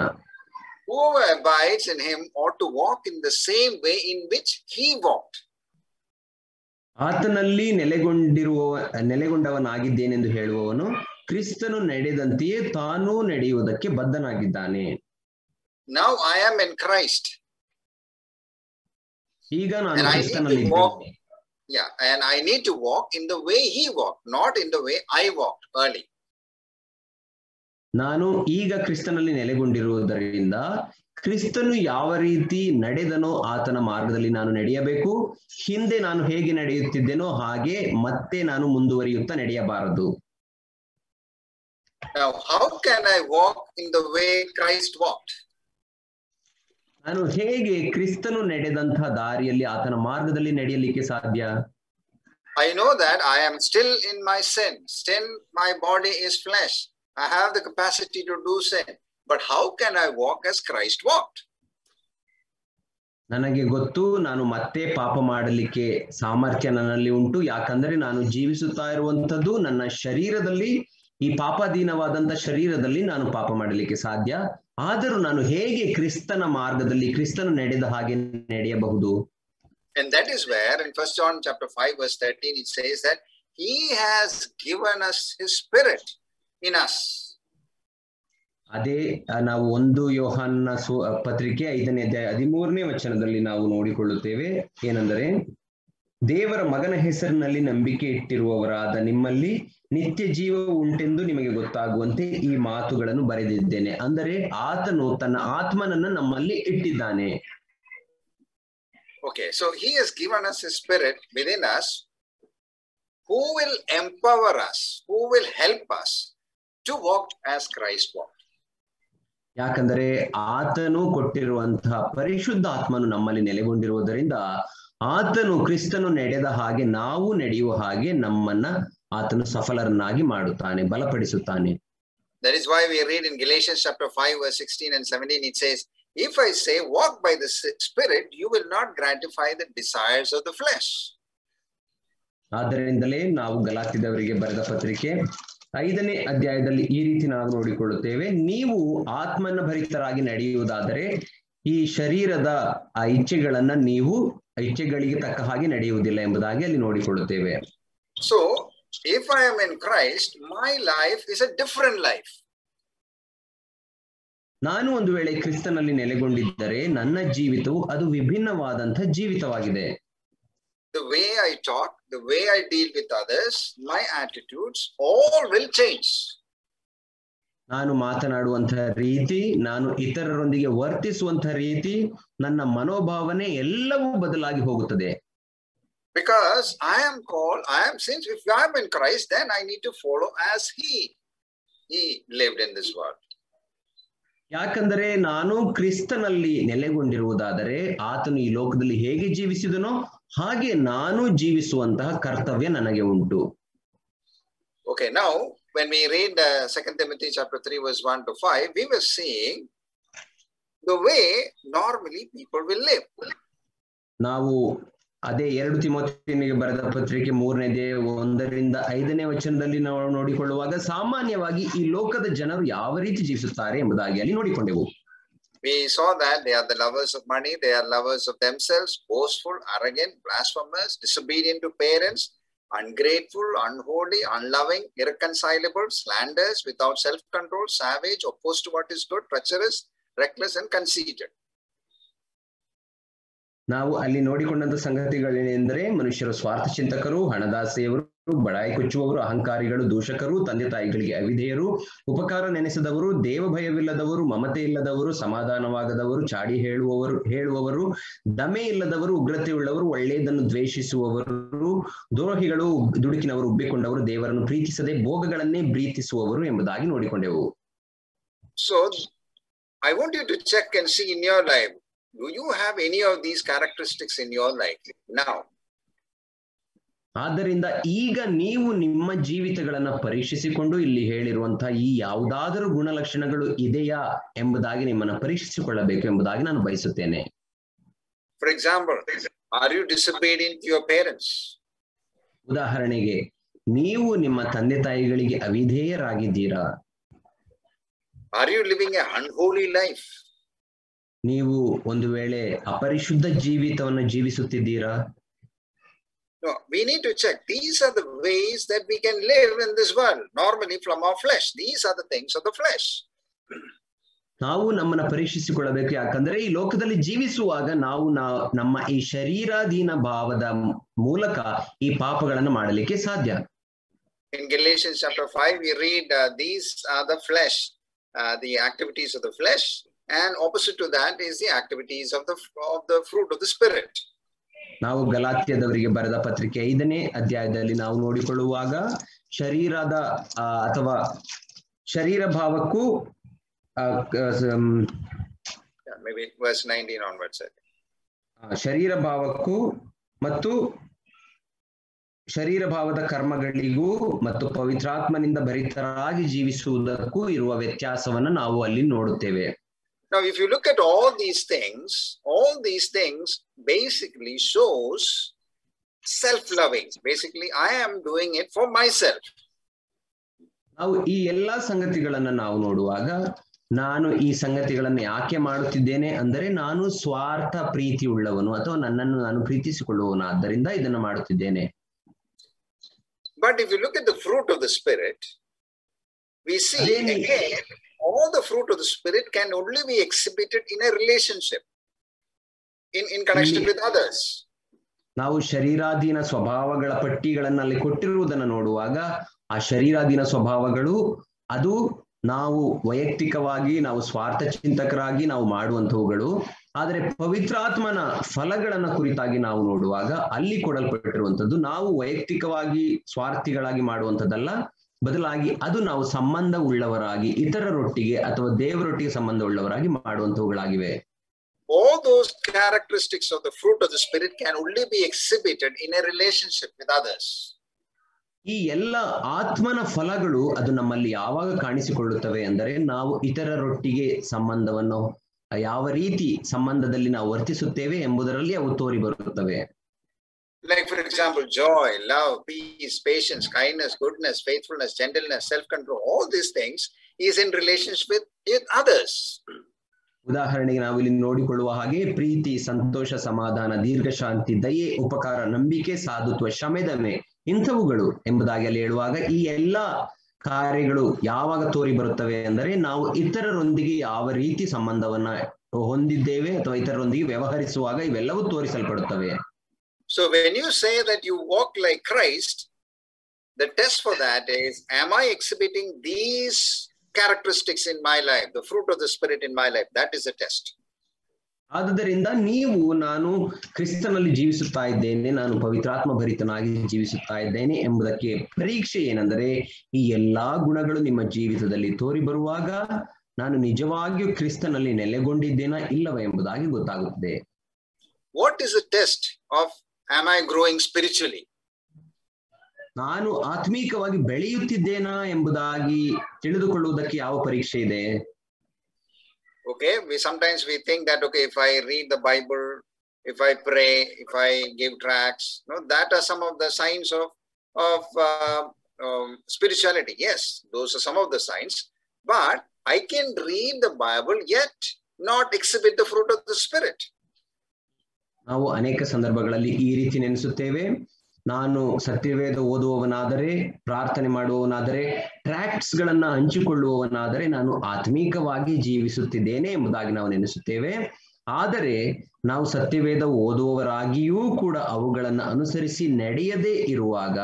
Whoever abides in him ought to walk in the same way in which he walked. ಆತನಲ್ಲಿ ನೆಲೆಗೊಂಡವನಾಗಿದ್ದೇನೆಂದು ಹೇಳುವವನು ಕ್ರಿಸ್ತನು ನಡೆದಂತೆಯೇ ತಾನೂ ನಡೆಯುವುದಕ್ಕೆ ಬದ್ಧನಾಗಿದ್ದಾನೆ. Now I am in Christ. ಈಗ ನಾನು ಕ್ರಿಸ್ತನಲ್ಲಿದ್ದೇನೆ. Yeah, and I need to walk in the way he walked, not in the way I walked early. ನಾನು ಈಗ ಕ್ರಿಸ್ತನಲ್ಲಿ ನೆಲೆಗೊಂಡಿರುವುದರಿಂದ ಕ್ರಿಸ್ತನು ಯಾವ ರೀತಿ ನಡೆದನೋ ಆತನ ಮಾರ್ಗದಲ್ಲಿ ನಾನು ನಡೆಯಬೇಕು. ಹಿಂದೆ ನಾನು ಹೇಗೆ ನಡೆಯುತ್ತಿದ್ದೇನೋ ಹಾಗೆ ಮತ್ತೆ ನಾನು ಮುಂದುವರಿಯುತ್ತಾ ನಡೆಯಬಾರದು. Now, how can I walk in the way Christ walked? ನಾನು ಹೇಗೆ ಕ್ರಿಸ್ತನು ನಡೆದಂತಹ ದಾರಿಯಲ್ಲಿ ಆತನ ಮಾರ್ಗದಲ್ಲಿ ನಡೆಯಲಿಕ್ಕೆ ಸಾಧ್ಯ? I know that I am still in my sin. Still my body is flesh. I have the capacity to do sin. But how can I walk as Christ walked? ನನಗೆ ಗೊತ್ತು, ನಾನು ಮತ್ತೆ ಪಾಪ ಮಾಡಲಿಕ್ಕೆ ಸಾಮರ್ಥ್ಯ ನನ್ನಲ್ಲಿ ಉಂಟು. ಯಾಕಂದ್ರೆ ನಾನು ಜೀವಿಸುತ್ತಾ ಇರುವಂತದ್ದು ನನ್ನ ಶರೀರದಲ್ಲಿ ಈ ಪಾಪಾಧೀನವಾದಂತ ಶರೀರದಲ್ಲಿ ನಾನು ಪಾಪ ಮಾಡಲಿಕ್ಕೆ ಸಾಧ್ಯ. ಆದರೂ ನಾನು ಹೇಗೆ ಕ್ರಿಸ್ತನ ಮಾರ್ಗದಲ್ಲಿ ಕ್ರಿಸ್ತನು ನಡೆದ ಹಾಗೆ ನಡೆಯಬಹುದು? And that is where in 1 John chapter 5 verse 13 it says that he has given us his spirit in us. ಅದೇ ನಾವು 1 ಯೋಹಾನನ ಪತ್ರಿಕೆ 5ನೇ ಅಧ್ಯಾಯ 13ನೇ ವಚನದಲ್ಲಿ ನಾವು ನೋಡಿಕೊಳ್ಳುತ್ತೇವೆ. ಏನೆಂದರೆ, ದೇವರ ಮಗನ ಹೆಸರಿನಲ್ಲಿ ನಂಬಿಕೆ ಇಟ್ಟಿರುವವರಾದ ನಿಮ್ಮಲ್ಲಿ ನಿತ್ಯ ಜೀವವು ಉಂಟೆಂದು ನಿಮಗೆ ಗೊತ್ತಾಗುವಂತೆ ಈ ಮಾತುಗಳನ್ನು ಬರೆದಿದ್ದೇನೆ. ಅಂದರೆ ಆತನು ತನ್ನ ಆತ್ಮನನ್ನು ನಮ್ಮಲ್ಲಿ ಇಟ್ಟಿದ್ದಾನೆ. Okay, so he has given us his spirit within us, who will empower us, who will help us to walk as Christ walked. ಯಾಕಂದರೆ ಆತನು ಕೊಟ್ಟಿರುವಂತಹ ಪರಿಶುದ್ಧ ಆತ್ಮನು ನಮ್ಮಲ್ಲಿ ನೆಲೆಗೊಂಡಿರುವುದರಿಂದ ಆತನು ಕ್ರಿಸ್ತನು ನಡೆದ ಹಾಗೆ ನಾವು ನಡೆಯುವ ಹಾಗೆ ನಮ್ಮನ್ನ ಆತನು ಸಫಲರನ್ನಾಗಿ ಮಾಡುತ್ತಾನೆ, ಬಲಪಡಿಸುತ್ತಾನೆ. That is why we read in Galatians chapter 5 verse 16 and 17 it says, if I say walk by the spirit, you will not gratify the desires of the flesh. ಆದ್ದರಿಂದಲೇ ನಾವು ಗಲಾತ್ಯದವರಿಗೆ ಬರೆದ ಪತ್ರಿಕೆ 5ನೇ ಅಧ್ಯಾಯದಲ್ಲಿ ಈ ರೀತಿ ನಾವು ನೋಡಿಕೊಳ್ಳುತ್ತೇವೆ, ನೀವು ಆತ್ಮನ ಭರಿತರಾಗಿ ನಡೆಯುವುದಾದರೆ ಈ ಶರೀರದ ಆ ಇಚ್ಛೆಗಳನ್ನ ನೀವು ಇಚ್ಛೆಗಳಿಗೆ ತಕ್ಕ ಹಾಗೆ ನಡೆಯುವುದಿಲ್ಲ ಎಂಬುದಾಗಿ ಅಲ್ಲಿ ನೋಡಿಕೊಳ್ಳುತ್ತೇವೆ. So if I am in Christ, my life is a different life. ನಾನು ಒಂದು ವೇಳೆ ಕ್ರಿಸ್ತನಲ್ಲಿ ನೆಲೆಗೊಂಡಿದ್ದರೆ ನನ್ನ ಜೀವಿತವು ಅದು ವಿಭಿನ್ನವಾದಂತಹ ಜೀವಿತವಾಗಿದೆ. The way I talk, the way I deal with others, my attitudes, all will change. ನಾನು ಮಾತನಾಡುವಂತಹ ರೀತಿ, ನಾನು ಇತರರೊಂದಿಗೆ ವರ್ತಿಸುವಂತಹ ರೀತಿ, ನನ್ನ ಮನೋಭಾವನೆ ಎಲ್ಲವೂ ಬದಲಾಗಿ ಹೋಗುತ್ತದೆ. Because I am called, since if I am in Christ, then I need to follow as he lived in this world. ಯಾಕಂದರೆ ನಾನು ಕ್ರಿಸ್ತನಲ್ಲಿ ನೆಲೆಗೊಂಡಿರುವುದಾದರೆ ಆತನು ಈ ಲೋಕದಲ್ಲಿ ಹೇಗೆ ಜೀವಿಸಿದನೋ ಹಾಗೆ ನಾನು ಜೀವಿಸುವಂತಹ ಕರ್ತವ್ಯ ನನಗೆ ಉಂಟು. Okay, now when we read 2 Timothy chapter 3 verse 1 to 5, we were seeing the way normally people will live. ನಾವು ಅದೇ 2 ತಿಮೋಥೆಯನಿಗೆ ಬರೆದ ಪತ್ರಿಕೆ 3ನೇ ಅಧ್ಯಾಯ 1ರಿಂದ 5ನೇ ವಚನದಲ್ಲಿ ನಾವು ನೋಡಿಕೊಳ್ಳುವಾಗ ಸಾಮಾನ್ಯವಾಗಿ ಈ ಲೋಕದ ಜನರು ಯಾವ ರೀತಿ ಜೀವಿಸುತ್ತಾರೆ ಎಂಬುದಾಗಿ ಅಲ್ಲಿ ನೋಡಿಕೊಂಡೆವು. We saw that they are the lovers of money, they are lovers of themselves, boastful, arrogant, blasphemous, disobedient to parents, ungrateful, unholy, unloving, irreconcilable, slanderers, without self-control, savage, opposed to what is good, treacherous, reckless and conceited. ನಾವು ಅಲ್ಲಿ ನೋಡಿಕೊಂಡಂತ ಸಂಗತಿಗಳೇನೆಂದರೆ ಮನುಷ್ಯರು ಸ್ವಾರ್ಥ ಚಿಂತಕರು, ಹಣದಾಸೆಯವರು, ಬಡಾಯಿ ಕೊಚ್ಚುವವರು, ಅಹಂಕಾರಿಗಳು, ದೂಷಕರು, ತಂದೆ ತಾಯಿಗಳಿಗೆ ಅವಿಧೇಯರು, ಉಪಕಾರ ನೆನೆಸದವರು, ದೇವ ಭಯವಿಲ್ಲದವರು, ಮಮತೆ ಇಲ್ಲದವರು, ಸಮಾಧಾನವಾಗದವರು, ಚಾಡಿ ಹೇಳುವವರು, ದಮೆ ಇಲ್ಲದವರು, ಉಗ್ರತೆ ಉಳ್ಳವರು, ಒಳ್ಳೆಯದನ್ನು ದ್ವೇಷಿಸುವವರು, ದ್ರೋಹಿಗಳು, ದುಡುಕಿನವರು, ಉಬ್ಬಿಕೊಂಡವರು, ದೇವರನ್ನು ಪ್ರೀತಿಸದೆ ಭೋಗಗಳನ್ನೇ ಪ್ರೀತಿಸುವವರು ಎಂಬುದಾಗಿ ನೋಡಿಕೊಂಡೆವು. So I want you to check and see in your life, do you have any of these characteristics in your life now? ಆದ್ದರಿಂದ ಈಗ ನೀವು ನಿಮ್ಮ ಜೀವಿತಗಳನ್ನ ಪರೀಕ್ಷಿಸಿಕೊಂಡು ಇಲ್ಲಿ ಹೇಳಿರುವಂತಹ ಈ ಯಾವುದಾದರೂ ಗುಣಲಕ್ಷಣಗಳು ಇದೆಯಾ ಎಂಬುದಾಗಿ ನಿಮ್ಮನ್ನ ಪರೀಕ್ಷಿಸಿಕೊಳ್ಳಬೇಕು ಎಂಬುದಾಗಿ ನಾನು ಬಯಸುತ್ತೇನೆ. For example, are you disobedient to your parents? ಉದಾಹರಣೆಗೆ, ನೀವು ನಿಮ್ಮ ತಂದೆ ತಾಯಿಗಳಿಗೆ ಅವಿಧೇಯರಾಗಿದ್ದೀರಾ? Are you living an unholy life? ನೀವು ಒಂದು ವೇಳೆ ಅಪರಿಶುದ್ಧ ಜೀವಿತವನ್ನು ಜೀವಿಸುತ್ತಿದ್ದೀರಾ? No, we need to check. These are the ways that we can live in this world, normally from our flesh. These are the things of the flesh. ನಾವು ನಮ್ಮನ್ನ ಪರೀಕ್ಷಿಸಿಕೊಳ್ಳಬೇಕು. ಯಾಕಂದ್ರೆ ಈ ಲೋಕದಲ್ಲಿ ಜೀವಿಸುವಾಗ ನಾವು ನಮ್ಮ ಈ ಶರೀರಾಧೀನ ಭಾವದ ಮೂಲಕ ಈ ಪಾಪಗಳನ್ನು ಮಾಡಲಿಕ್ಕೆ ಸಾಧ್ಯ. In Galatians chapter 5, we read these are the flesh, the activities of the flesh, and opposite to that is the activities of the fruit of the spirit. ನಾವು ಗಲಾತ್ಯದವರಿಗೆ ಬರೆದ ಪತ್ರಿಕೆ 5ನೇ ಅಧ್ಯಾಯದಲ್ಲಿ ನಾವು ನೋಡಿಕೊಳ್ಳುವಾಗ ಶರೀರದ ಅಥವಾ ಶರೀರ ಭಾವಕ್ಕೂ maybe verse 19 onwards. ಶರೀರ ಭಾವಕ್ಕೂ ಮತ್ತು ಶರೀರ ಭಾವದ ಕರ್ಮಗಳಿಗೂ ಮತ್ತು ಪವಿತ್ರಾತ್ಮನಿಂದ ಭರಿತರಾಗಿ ಜೀವಿಸುವುದಕ್ಕೂ ಇರುವ ವ್ಯತ್ಯಾಸವನ್ನು ನಾವು ಅಲ್ಲಿ ನೋಡುತ್ತೇವೆ. Now, if you look at all these things basically shows self-loving. Basically, I am doing it for myself. ನಾವು ಈ ಎಲ್ಲಾ ಸಂಗತಿಗಳನ್ನ ನಾವು ನೋಡುವಾಗ ನಾನು ಈ ಸಂಗತಿಗಳನ್ನು ಯಾಕೆ ಮಾಡುತ್ತಿದ್ದೇನೆ ಅಂದರೆ ನಾನು ಸ್ವಾರ್ಥ ಪ್ರೀತಿ ಉಳ್ಳವನು ಅಥವಾ ನನ್ನನ್ನು ನಾನು ಪ್ರೀತಿಸಿಕೊಳ್ಳುವವನು, ಆದ್ದರಿಂದ ಇದನ್ನು ಮಾಡುತ್ತಿದ್ದೇನೆ. But if you look at the fruit of the Spirit, we see again all the fruit of the Spirit can only be exhibited in a relationship, in connection with others. ನಾವು ಶರೀರಾಧೀನ ಸ್ವಭಾವಗಳ ಪಟ್ಟಿಗಳನ್ನು ಅಲ್ಲಿ ಕೊಟ್ಟಿರುವುದನ್ನು ನೋಡುವಾಗ ಆ ಶರೀರಾಧೀನ ಸ್ವಭಾವಗಳು ಅದು ನಾವು ವೈಯಕ್ತಿಕವಾಗಿ ನಾವು ಸ್ವಾರ್ಥ ಚಿಂತಕರಾಗಿ ನಾವು ಮಾಡುವಂತವುಗಳು. ಆದರೆ ಪವಿತ್ರಾತ್ಮನ ಫಲಗಳನ್ನ ಕುರಿತಾಗಿ ನಾವು ನೋಡುವಾಗ ಅಲ್ಲಿ ಕೊಡಲ್ಪಟ್ಟಿರುವಂತದ್ದು ನಾವು ವೈಯಕ್ತಿಕವಾಗಿ ಸ್ವಾರ್ಥಿಗಳಾಗಿ ಮಾಡುವಂಥದ್ದಲ್ಲ, ಬದಲಾಗಿ ಅದು ನಾವು ಸಂಬಂಧ ಉಳ್ಳವರಾಗಿ ಇತರರೊಟ್ಟಿಗೆ ಅಥವಾ ದೇವರೊಟ್ಟಿಗೆ ಸಂಬಂಧ ಉಳ್ಳವರಾಗಿ ಮಾಡುವಂತವುಗಳಾಗಿವೆ. All those characteristics of the fruit of the Spirit can only be exhibited in a relationship with others. ಈ ಎಲ್ಲ ಆತ್ಮನ ಫಲಗಳು ಅದು ನಮ್ಮಲ್ಲಿ ಯಾವಾಗ ಕಾಣಿಸಿಕೊಳ್ಳುತ್ತವೆ ಅಂದರೆ ನಾವು ಇತರರೊಟ್ಟಿಗೆ ಸಂಬಂಧವನ್ನು ಯಾವ ರೀತಿ ಸಂಬಂಧದಲ್ಲಿ ನಾವು ವರ್ತಿಸುತ್ತೇವೆ ಎಂಬುದರಲ್ಲಿ ಅವು ತೋರಿ ಬರುತ್ತವೆ. Like for example, joy, love, peace, patience, kindness, goodness, faithfulness, gentleness, self-control, all these things is in relationship with others. ಉದಾಹರಣೆಗೆ ನಾವು ಇಲ್ಲಿ ನೋಡಿಕೊಳ್ಳುವ ಹಾಗೆ ಪ್ರೀತಿ, ಸಂತೋಷ, ಸಮಾಧಾನ, ದೀರ್ಘಶಾಂತಿ, ದಯೆ, ಉಪಕಾರ, ನಂಬಿಕೆ, ಸಾಧುತ್ವ, ಶಮೆದಮೆ ಇಂಥವುಗಳು ಎಂಬುದಾಗಿ ಅಲ್ಲಿ ಹೇಳುವಾಗ ಈ ಎಲ್ಲಾ ಕಾರ್ಯಗಳು ಯಾವಾಗ ತೋರಿ ಬರುತ್ತವೆ ಅಂದರೆ ನಾವು ಇತರರೊಂದಿಗೆ ಯಾವ ರೀತಿ ಸಂಬಂಧವನ್ನ ಹೊಂದಿದ್ದೇವೆ ಅಥವಾ ಇತರರೊಂದಿಗೆ ವ್ಯವಹರಿಸುವಾಗ ಇವೆಲ್ಲವೂ ತೋರಿಸಲ್ಪಡುತ್ತವೆ. So when you say that you walk like Christ, the test for that is, am I exhibiting these characteristics in my life, the fruit of the Spirit in my life? That is a test. ಆದುದರಿಂದ ನೀವು ನಾನು ಕ್ರಿಸ್ತನಲ್ಲಿ ಜೀವಿಸುತ್ತಾ ಇದ್ದೇನೆ, ನಾನು ಪವಿತ್ರಾತ್ಮ ಭರಿತನಾಗಿ ಜೀವಿಸುತ್ತಾ ಇದ್ದೇನೆ ಎಂಬುದಕ್ಕೆ ಪರೀಕ್ಷೆ ಏನೆಂದರೆ ಈ ಎಲ್ಲಾ ಗುಣಗಳು ನಿಮ್ಮ ಜೀವಿತದಲ್ಲಿ ತೋರಿ ಬರುವಾಗ ನಾನು ನಿಜವಾಗಿಯೂ ಕ್ರಿಸ್ತನಲ್ಲಿ ನೆಲೆಗೊಂಡಿದ್ದೇನಾ ಇಲ್ಲವೇ ಎಂಬುದಾಗಿ ಗೊತ್ತಾಗುತ್ತದೆ. What is the test of am I growing spiritually? ನಾನು ಆತ್ಮೀಕವಾಗಿ ಬೆಳೆಯುತ್ತಿದ್ದೇನಾ ಎಂಬುದಾಗಿ ತಿಳಿದುಕೊಳ್ಳುವುದಕ್ಕೆ ಯಾವ ಪರೀಕ್ಷೆ ಇದೆ? Okay, sometimes we think that, okay, if I read the Bible, if I pray, if I give tracts, that are some of the signs of spirituality. Yes, those are some of the signs. But I can read the Bible yet not exhibit the fruit of the Spirit. ನಾವು ಅನೇಕ ಸಂದರ್ಭಗಳಲ್ಲಿ ಈ ರೀತಿ ನೆನೆಸುತ್ತೇವೆ, ನಾನು ಸತ್ಯವೇದ ಓದುವವನಾದರೆ, ಪ್ರಾರ್ಥನೆ ಮಾಡುವವನಾದರೆ, ಟ್ರ್ಯಾಕ್ಟ್ಸ್ ಗಳನ್ನ ಹಂಚಿಕೊಳ್ಳುವವನಾದರೆ ನಾನು ಆತ್ಮೀಕವಾಗಿ ಜೀವಿಸುತ್ತಿದ್ದೇನೆ ಎಂಬುದಾಗಿ ನಾವು ನೆನೆಸುತ್ತೇವೆ. ಆದರೆ ನಾವು ಸತ್ಯವೇದ ಓದುವವರಾಗಿಯೂ ಕೂಡ ಅವುಗಳನ್ನು ಅನುಸರಿಸಿ ನಡೆಯದೇ ಇರುವಾಗ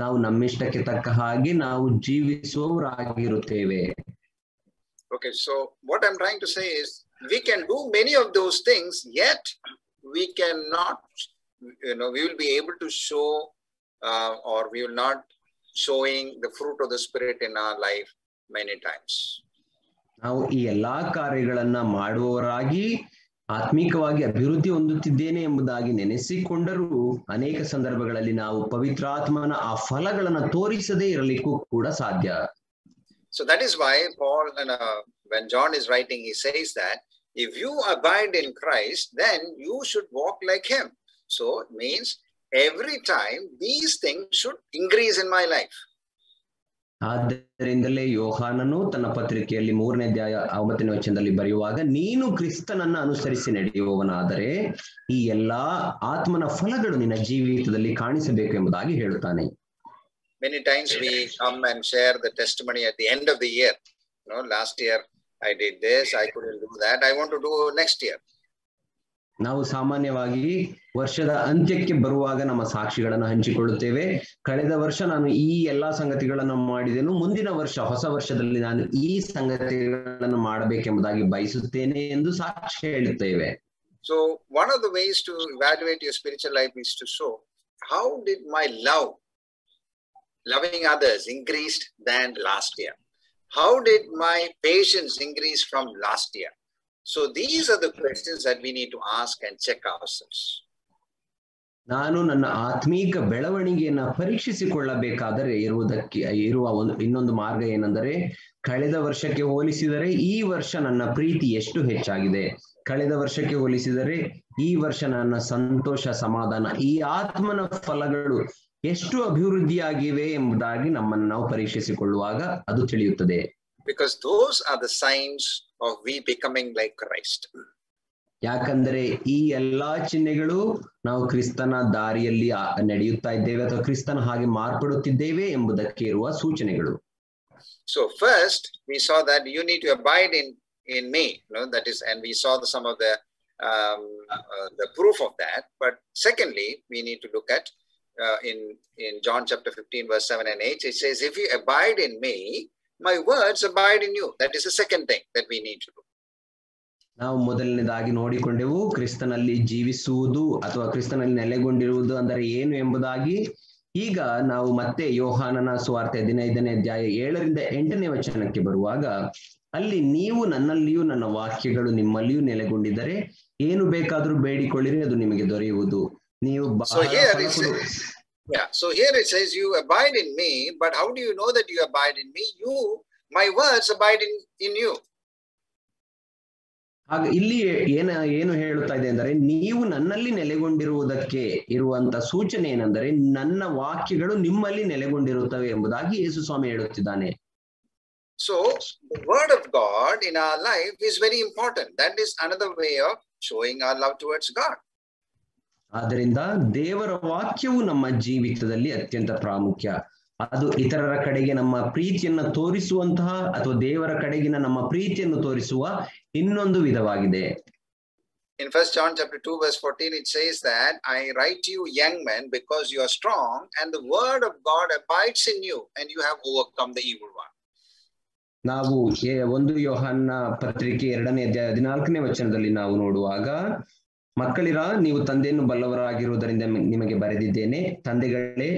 ನಾವು ನಮ್ಮಿಷ್ಟಕ್ಕೆ ತಕ್ಕ ಹಾಗೆ ನಾವು ಜೀವಿಸುವವರಾಗಿರುತ್ತೇವೆ. Okay, so what I'm trying to say is we can do many of those things, yet we cannot, we will be able to show or we will not showing the fruit of the Spirit in our life many times. ನಾವು ಈ ಎಲ್ಲಾ ಕಾರ್ಯಗಳನ್ನ ಮಾಡುವವರಾಗಿ ಆತ್ಮೀಕವಾಗಿ ಅಭಿವೃದ್ಧಿ ಹೊಂದುತ್ತಿದ್ದೇನೆ ಎಂಬುದಾಗಿ ನೆನೆಸಿಕೊಂಡರೂ ಅನೇಕ ಸಂದರ್ಭಗಳಲ್ಲಿ ನಾವು ಪವಿತ್ರಾತ್ಮನ ಆ ಫಲಗಳನ್ನು ತೋರಿಸದೇ ಇರಲಿಕ್ಕೂ ಕೂಡ ಸಾಧ್ಯ. So that is why Paul, when John is writing, he says that if you abide in Christ, then you should walk like him. So it means every time these things should increase in my life. ಆದ್ದರಿಂದಲೇ ಯೋಹಾನನು ತನ್ನ ಪತ್ರಿಕೆಯಲ್ಲಿ 3ನೇ ಅಧ್ಯಾಯ 9ನೇ ವಚನದಲ್ಲಿ ಬರೆಯುವಾಗ, ನೀನು ಕ್ರಿಸ್ತನನ್ನ ಅನುಸರಿಸಿ ನಡೆಯುವವನಾದರೆ ಈ ಎಲ್ಲಾ ಆತ್ಮನ ಫಲಗಳು ನಿನ್ನ ಜೀವಿತದಲ್ಲಿ ಕಾಣಿಸಬೇಕು ಎಂಬುದಾಗಿ ಹೇಳುತ್ತಾನೆ. Many times we come and share the testimony at the end of the year. Last year I did this, I couldn't do that, I want to do next year. ನಾವು ಸಾಮಾನ್ಯವಾಗಿ ವರ್ಷದ ಅಂತ್ಯಕ್ಕೆ ಬರುವಾಗ ನಮ್ಮ ಸಾಕ್ಷಿಗಳನ್ನು ಹಂಚಿಕೊಳ್ಳುತ್ತೇವೆ. ಕಳೆದ ವರ್ಷ ನಾನು ಈ ಎಲ್ಲಾ ಸಂಗತಿಗಳನ್ನು ಮಾಡಿದೆನು, ಮುಂದಿನ ವರ್ಷ ಹೊಸ ವರ್ಷದಲ್ಲಿ ನಾನು ಈ ಸಂಗತಿಗಳನ್ನು ಮಾಡಬೇಕೆಂಬುದಾಗಿ ಬಯಸುತ್ತೇನೆ ಎಂದು ಸಾಕ್ಷಿ ಹೇಳುತ್ತೇವೆ. So one of the ways to evaluate your spiritual life is to show how did my loving others increased than last year? How did my patience increase from last year? So these are the questions that we need to ask and check ourselves. ನಾನು ನನ್ನ ಆತ್ಮೀಕ ಬೆಳವಣಿಗೆಯನ್ನ ಪರೀಕ್ಷಿಸಿಕೊಳ್ಳಬೇಕಾದರೆ ಇರುವ ಇನ್ನೊಂದು ಮಾರ್ಗ ಏನೆಂದರೆ, ಕಳೆದ ವರ್ಷಕ್ಕೆ ಹೋಲಿಸಿದರೆ ಈ ವರ್ಷ ನನ್ನ ಪ್ರೀತಿ ಎಷ್ಟು ಹೆಚ್ಚಾಗಿದೆ, ಕಳೆದ ವರ್ಷಕ್ಕೆ ಹೋಲಿಸಿದರೆ ಈ ವರ್ಷ ನನ್ನ ಸಂತೋಷ, ಸಮಾಧಾನ, ಈ ಆತ್ಮನ ಫಲಗಳು ಎಷ್ಟು ಅಭಿವೃದ್ಧಿಯಾಗಿವೆ ಎಂಬುದಾಗಿ ನಮ್ಮನ್ನು ನಾವು ಪರೀಕ್ಷಿಸಿಕೊಳ್ಳುವಾಗ ಅದು ತಿಳಿಯುತ್ತದೆ. Because those are the signs of we becoming like Christ. ಯಾಕಂದ್ರೆ ಈ ಎಲ್ಲಾ ಚಿಹ್ನೆಗಳು ನಾವು ಕ್ರಿಸ್ತನ ದಾರಿಯಲ್ಲಿ ನಡೆಯುತ್ತಾ ಇದ್ದೇವೆ ಅಥವಾ ಕ್ರಿಸ್ತನ ಹಾಗೆ ಮಾರ್ಪಡುತ್ತಿದ್ದೇವೆ ಎಂಬುದಕ್ಕೆ ಇರುವ ಸೂಚನೆಗಳು. So first we saw that you need to abide in me, that is, and we saw some of the proof of that. But secondly, we need to look at in John chapter 15 verse 7 and 8, it says, if you abide in me, my words abide in you. That is the second thing that we need to do. ನಾವು ಮೊದಲನೇದಾಗಿ ನೋಡಿಕೊಂಡೆವು ಕ್ರಿಸ್ತನಲ್ಲಿ ಜೀವಿಸುವುದು ಅಥವಾ ಕ್ರಿಸ್ತನಲ್ಲಿ ನೆಲೆಗೊಂಡಿರುವುದು ಅಂದರೆ ಏನು ಎಂಬುದಾಗಿ. ಈಗ ನಾವು ಮತ್ತೆ ಯೋಹಾನನ ಸುವಾರ್ತೆ 15ನೇ ಅಧ್ಯಾಯ 7ರಿಂದ 8ನೇ ವಚನಕ್ಕೆ ಬರುವಾಗ, ಅಲ್ಲಿ ನೀವು ನನ್ನಲ್ಲಿಯೂ ನನ್ನ ವಾಕ್ಯಗಳು ನಿಮ್ಮಲ್ಲಿಯೂ ನೆಲೆಗೊಂಡಿದ್ದರೆ ಏನು ಬೇಕಾದರೂ ಬೇಡಿಕೊಳ್ಳಿರಿ, ಅದು ನಿಮಗೆ ದೊರೆಯುವುದು. ನೀವು So here it says you abide in me, but how do you know that you abide in me? My words abide in you. ಆಗ ಇಲ್ಲಿ ಏನು ಹೇಳುತ್ತಾ ಇದೆ ಅಂದರೆ, ನೀವು ನನ್ನಲ್ಲಿ ನೆಲೆಗೊಂಡಿರುವುದಕ್ಕೆ ಇರುವಂತ ಸೂಚನೆ ಏನೆಂದರೆ ನನ್ನ ವಾಕ್ಯಗಳು ನಿಮ್ಮಲ್ಲಿ ನೆಲೆಗೊಂಡಿರುತ್ತವೆ ಎಂಬುದಾಗಿ ಯೇಸು ಸ್ವಾಮಿ ಹೇಳುತ್ತಿದ್ದಾನೆ. So the word of God in our life is very important. That is another way of showing our love towards God. ಆದ್ದರಿಂದ ದೇವರ ವಾಕ್ಯವು ನಮ್ಮ ಜೀವಿತದಲ್ಲಿ ಅತ್ಯಂತ ಪ್ರಾಮುಖ್ಯ. ಅದು ಇತರರ ಕಡೆಗೆ ನಮ್ಮ ಪ್ರೀತಿಯನ್ನು ತೋರಿಸುವಂತಹ ಅಥವಾ ದೇವರ ಕಡೆಗಿನ ನಮ್ಮ ಪ್ರೀತಿಯನ್ನು ತೋರಿಸುವ ಇನ್ನೊಂದು ವಿಧವಾಗಿದೆ. In 1 John chapter 2 verse 14 it says that I write to you young men because you are strong and the word of God abides in you and you have overcome the evil one. ನಾವು 1 ಯೋಹಾನ ಪತ್ರಿಕೆ 2ನೇ ಅಧ್ಯಾಯ 14ನೇ ವಚನದಲ್ಲಿ ನಾವು ನೋಡುವಾಗ, ಮಕ್ಕಳಿರ ನೀವು ತಂದೆಯನ್ನು ಬಲ್ಲವರಾಗಿರುವುದರಿಂದ ನಿಮಗೆ ಬರೆದಿದ್ದೇನೆ, ತಂದೆಗಳೇ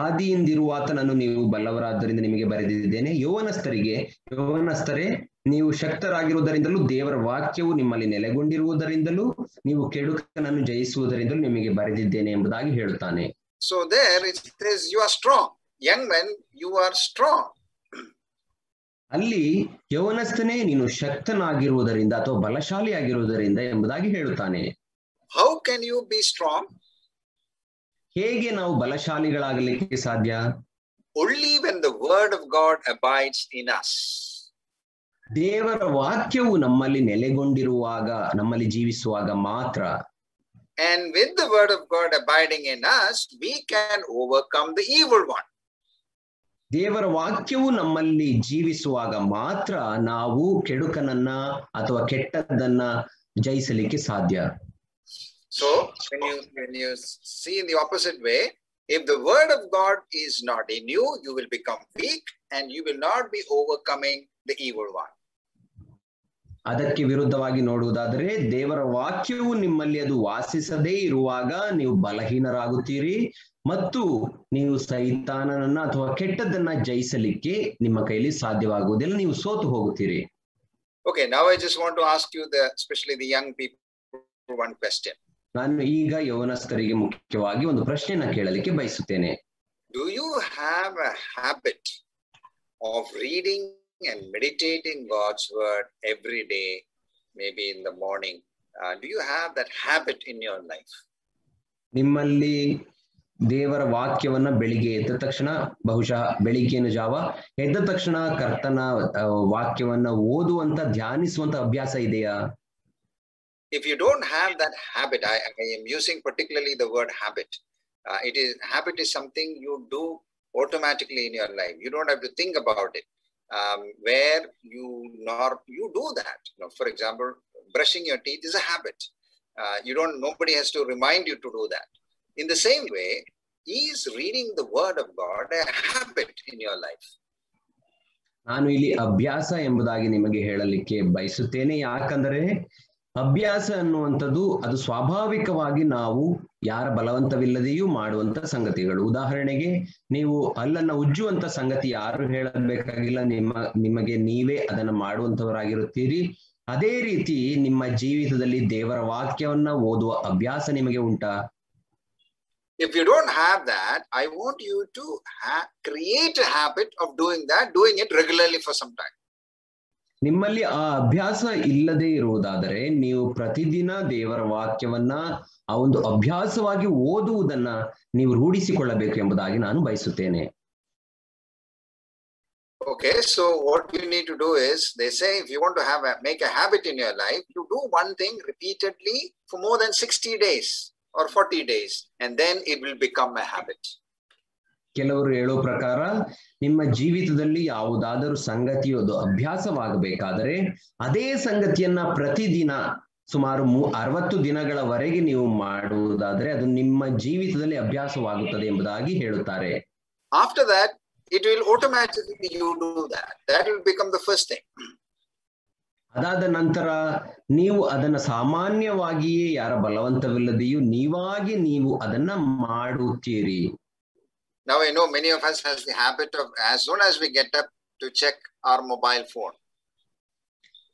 ಆದಿಯಿಂದಿರುವಾತನನ್ನು ನೀವು ಬಲ್ಲವರಾದ್ದರಿಂದ ನಿಮಗೆ ಬರೆದಿದ್ದೇನೆ, ಯೌವನಸ್ಥರೇ ನೀವು ಶಕ್ತರಾಗಿರುವುದರಿಂದಲೂ ದೇವರ ವಾಕ್ಯವು ನಿಮ್ಮಲ್ಲಿ ನೆಲೆಗೊಂಡಿರುವುದರಿಂದಲೂ ನೀವು ಕೆಡುಕನನ್ನು ಜಯಿಸುವುದರಿಂದಲೂ ನಿಮಗೆ ಬರೆದಿದ್ದೇನೆ ಎಂಬುದಾಗಿ ಹೇಳುತ್ತಾನೆ. So there it says you are strong. Young men, you are strong. ಅಲ್ಲಿ ಯೌವನಸ್ಥನೇ ನೀನು ಶಕ್ತನಾಗಿರುವುದರಿಂದ ಅಥವಾ ಬಲಶಾಲಿಯಾಗಿರುವುದರಿಂದ ಎಂಬುದಾಗಿ ಹೇಳುತ್ತಾನೆ. How can you be strong? ಹೇಗೆ ನಾವು ಬಲಶಾಲಿಗಳಾಗಲಿಕ್ಕೆ ಸಾಧ್ಯ? Only when the word of God abides in us. ದೇವರ ವಾಕ್ಯವು ನಮ್ಮಲ್ಲಿ ನೆಲೆಗೊಂಡಿರುವಾಗ, ನಮ್ಮಲ್ಲಿ ಜೀವಿಸುವಾಗ ಮಾತ್ರ. And with the word of God abiding in us, we can overcome the evil one. ದೇವರ ವಾಕ್ಯವು ನಮ್ಮಲ್ಲಿ ಜೀವಿಸುವಾಗ ಮಾತ್ರ ನಾವು ಕೆಡುಕನನ್ನ ಅಥವಾ ಕೆಟ್ಟದ್ದನ್ನ ಜಯಿಸಲಿಕ್ಕೆ ಸಾಧ್ಯ. So when you see in the opposite way, if the word of God is not in you, you will become weak and you will not be overcoming the evil one. ಅದಕ್ಕೆ ವಿರುದ್ಧವಾಗಿ ನೋಡುವುದಾದರೆ, ದೇವರ ವಾಕ್ಯವು ನಿಮ್ಮಲ್ಲಿ ಅದು ವಾಸಿಸದೇ ಇರುವಾಗ ನೀವು ಬಲಹೀನರಾಗುತ್ತೀರಿ ಮತ್ತು ನೀವು ಸೈತಾನನನ್ನ ಅಥವಾ ಕೆಟ್ಟದ್ದನ್ನ ಜಯಿಸಲಿಕ್ಕೆ ನಿಮ್ಮ ಕೈಲಿ ಸಾಧ್ಯವಾಗುವುದಿಲ್ಲ, ನೀವು ಸೋತು ಹೋಗುತ್ತೀರಿ. Okay, now I just want to ask you, especially the young people, one question. ನಾನು ಈಗ ಯೌವನಸ್ಥರಿಗೆ ಮುಖ್ಯವಾಗಿ ಒಂದು ಪ್ರಶ್ನೆಯನ್ನ ಕೇಳಲಿಕ್ಕೆ ಬಯಸುತ್ತೇನೆ. Do you have a habit of reading and meditating God's word every day, maybe in the morning? Do you have that habit in your life? ನಿಮ್ಮಲ್ಲಿ ದೇವರ ವಾಕ್ಯವನ್ನ ಬೆಳಿಗ್ಗೆ ಎದ್ದ ತಕ್ಷಣ, ಬಹುಶಃ ಬೆಳಿಗ್ಗೆನ ಜಾವ ಎದ್ದ ತಕ್ಷಣ ಕರ್ತನ ವಾಕ್ಯವನ್ನ ಓದುವಂತ ಧ್ಯಾನಿಸುವಂತ ಅಭ್ಯಾಸ ಇದೆಯಾ? If you don't have that habit, I am using particularly the word habit. Habit is something you do automatically in your life. You don't have to think about it. Where you do that. For example, brushing your teeth is a habit. Nobody has to remind you to do that. In the same way, is reading the word of God a habit in your life? ನಾನು ಇಲ್ಲಿ ಅಭ್ಯಾಸ ಎಂಬುದಾಗಿ ನಿಮಗೆ ಹೇಳಲಿಕ್ಕೆ ಬಯಸುತ್ತೇನೆ. ಯಾಕಂದರೆ ಅಭ್ಯಾಸ ಅನ್ನುವಂಥದ್ದು ಅದು ಸ್ವಾಭಾವಿಕವಾಗಿ ನಾವು ಯಾರ ಬಲವಂತವಿಲ್ಲದೆಯೂ ಮಾಡುವಂತ ಸಂಗತಿಗಳು. ಉದಾಹರಣೆಗೆ, ನೀವು ಹಲ್ಲನ್ನ ಉಜ್ಜುವಂತ ಸಂಗತಿ ಯಾರು ಹೇಳಬೇಕಾಗಿಲ್ಲ, ನಿಮಗೆ ನೀವೇ ಅದನ್ನ ಮಾಡುವಂತವರಾಗಿರುತ್ತೀರಿ. ಅದೇ ರೀತಿ ನಿಮ್ಮ ಜೀವಿತದಲ್ಲಿ ದೇವರ ವಾಕ್ಯವನ್ನ ಓದುವ ಅಭ್ಯಾಸ ನಿಮಗೆ ಉಂಟಾ? If you don't have that, I want you to create a habit of doing it regularly for some time. ನಿಮ್ಮಲ್ಲಿ ಆ ಅಭ್ಯಾಸ ಇಲ್ಲದೆ ಇರುವುದಾದರೆ ನೀವು ಪ್ರತಿದಿನ ದೇವರ ವಾಕ್ಯವನ್ನ ಆ ಒಂದು ಅಭ್ಯಾಸವಾಗಿ ಓದುವುದನ್ನ ನೀವು ರೂಢಿಸಿಕೊಳ್ಳಬೇಕು ಎಂಬುದಾಗಿ ನಾನು ಬಯಸುತ್ತೇನೆ. Okay, so what you need to do is, they say if you want to make a habit in your life, you do one thing repeatedly for more than 60 days or 40 days, and then it will become a habit. ಕೆಲವರು ಹೇಳೋ ಪ್ರಕಾರ ನಿಮ್ಮ ಜೀವಿತದಲ್ಲಿ ಯಾವುದಾದರೂ ಸಂಗತಿಯೊಂದು ಅಭ್ಯಾಸವಾಗಬೇಕಾದರೆ ಅದೇ ಸಂಗತಿಯನ್ನ ಪ್ರತಿದಿನ ಸುಮಾರು 60 ದಿನಗಳವರೆಗೆ ನೀವು ಮಾಡುವುದಾದರೆ ಅದು ನಿಮ್ಮ ಜೀವಿತದಲ್ಲಿ ಅಭ್ಯಾಸವಾಗುತ್ತದೆ ಎಂಬುದಾಗಿ ಹೇಳುತ್ತಾರೆ. After that, it will automatically you do that. That will become the first thing. ಅದಾದ ನಂತರ ನೀವು ಅದನ್ನ ಸಾಮಾನ್ಯವಾಗಿಯೇ ಯಾರ ಬಲವಂತವಿಲ್ಲದೆಯೂ ನೀವಾಗಿ ನೀವು ಅದನ್ನ ಮಾಡುತ್ತೀರಿ. Now I know many of us has the habit of, as soon as we get up, to check our mobile phone.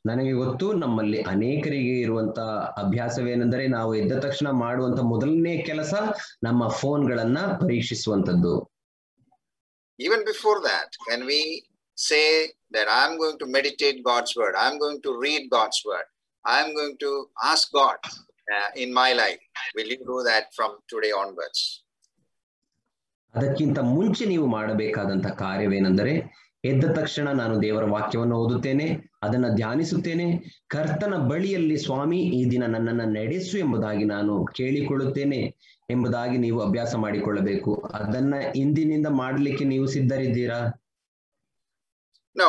ನನಗೆ ಗೊತ್ತು, ನಮ್ಮಲ್ಲಿ ಅನೇಕರಿಗೆ ಇರುವಂತ ಅಭ್ಯಾಸವೇನೆಂದರೆ ನಾವು ಎದ್ದ ತಕ್ಷಣ ಮಾಡುವಂತ ಮೊದಲನೇ ಕೆಲಸ ನಮ್ಮ ಫೋನ್ಗಳನ್ನ ಪರೀಕ್ಷಿಸುವಂತದ್ದು. Even before that, when we say that I am going to meditate God's word, I am going to read God's word, I am going to ask God in my life, will you do that from today onwards? ಅದಕ್ಕಿಂತ ಮುಂಚೆ ನೀವು ಮಾಡಬೇಕಾದಂತ ಕಾರ್ಯವೇನೆಂದರೆ ಎದ್ದ ತಕ್ಷಣ ನಾನು ದೇವರ ವಾಕ್ಯವನ್ನು ಓದುತ್ತೇನೆ, ಅದನ್ನ ಧ್ಯಾನಿಸುತ್ತೇನೆ, ಕರ್ತನ ಬಳಿಯಲ್ಲಿ ಸ್ವಾಮಿ ಈ ದಿನ ನನ್ನನ್ನು ನಡೆಸು ಎಂಬುದಾಗಿ ನಾನು ಕೇಳಿಕೊಳ್ಳುತ್ತೇನೆ ಎಂಬುದಾಗಿ ನೀವು ಅಭ್ಯಾಸ ಮಾಡಿಕೊಳ್ಳಬೇಕು. ಅದನ್ನ ಇಂದಿನಿಂದ ಮಾಡಲಿಕ್ಕೆ ನೀವು ಸಿದ್ಧರಿದ್ದೀರಾ? No,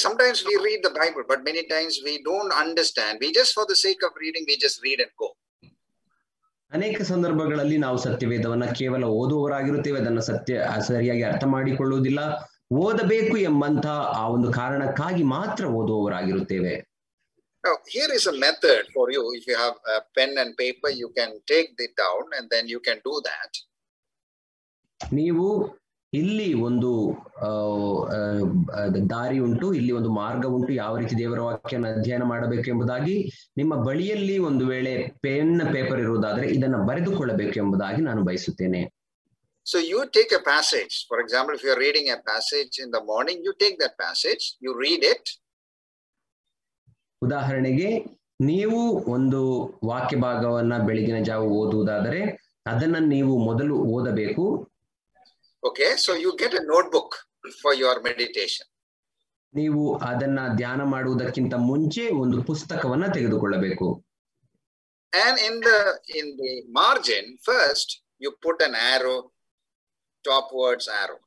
sometimes we read the Bible, but many times we don't understand. We just, for the sake of reading, we just read and go. ಅನೇಕ ಸಂದರ್ಭಗಳಲ್ಲಿ ನಾವು ಸತ್ಯವೇದವನ್ನ ಕೇವಲ ಓದುವವರಾಗಿರುತ್ತೇವೆ, ಅದನ್ನ ಸರಿಯಾಗಿ ಅರ್ಥ ಮಾಡಿಕೊಳ್ಳುವುದಿಲ್ಲ. ಓದಬೇಕು ಎಂಬಂತ ಆ ಒಂದು ಕಾರಣಕ್ಕಾಗಿ ಮಾತ್ರ ಓದುವವರಾಗಿರುತ್ತೇವೆ. Now, here is a method for you. If you have a pen and paper, you can take it down and then you can do that. ನೀವು ಇಲ್ಲಿ ಒಂದು ದಾರಿ ಉಂಟು, ಇಲ್ಲಿ ಒಂದು ಮಾರ್ಗ ಉಂಟು, ಯಾವ ರೀತಿ ದೇವರ ವಾಕ್ಯನ ಅಧ್ಯಯನ ಮಾಡಬೇಕು ಎಂಬುದಾಗಿ. ನಿಮ್ಮ ಬಳಿಯಲ್ಲಿ ಒಂದು ವೇಳೆ ಪೆನ್ ಪೇಪರ್ ಇರುವುದಾದ್ರೆ ಇದನ್ನ ಬರೆದುಕೊಳ್ಳಬೇಕು ಎಂಬುದಾಗಿ ನಾನು ಬಯಸುತ್ತೇನೆ. So you take a passage. For example, if you are reading a passage in the morning, you take that passage, you read it. ಉದಾಹರಣೆಗೆ ನೀವು ಒಂದು ವಾಕ್ಯ ಭಾಗವನ್ನ ಬೆಳಗಿನ ಜಾವ ಓದುವುದಾದರೆ ಅದನ್ನ ನೀವು ಮೊದಲು ಓದಬೇಕು. Okay, so you get a notebook for your meditation. ನೀವು ಅದನ್ನ ಧ್ಯಾನ ಮಾಡುವುದಕ್ಕಿಂತ ಮುಂಚೆ ಒಂದು ಪುಸ್ತಕವನ್ನ ತೆಗೆದುಕೊಳ್ಳಬೇಕು. And in the margin, first you put an arrow, topwards arrow.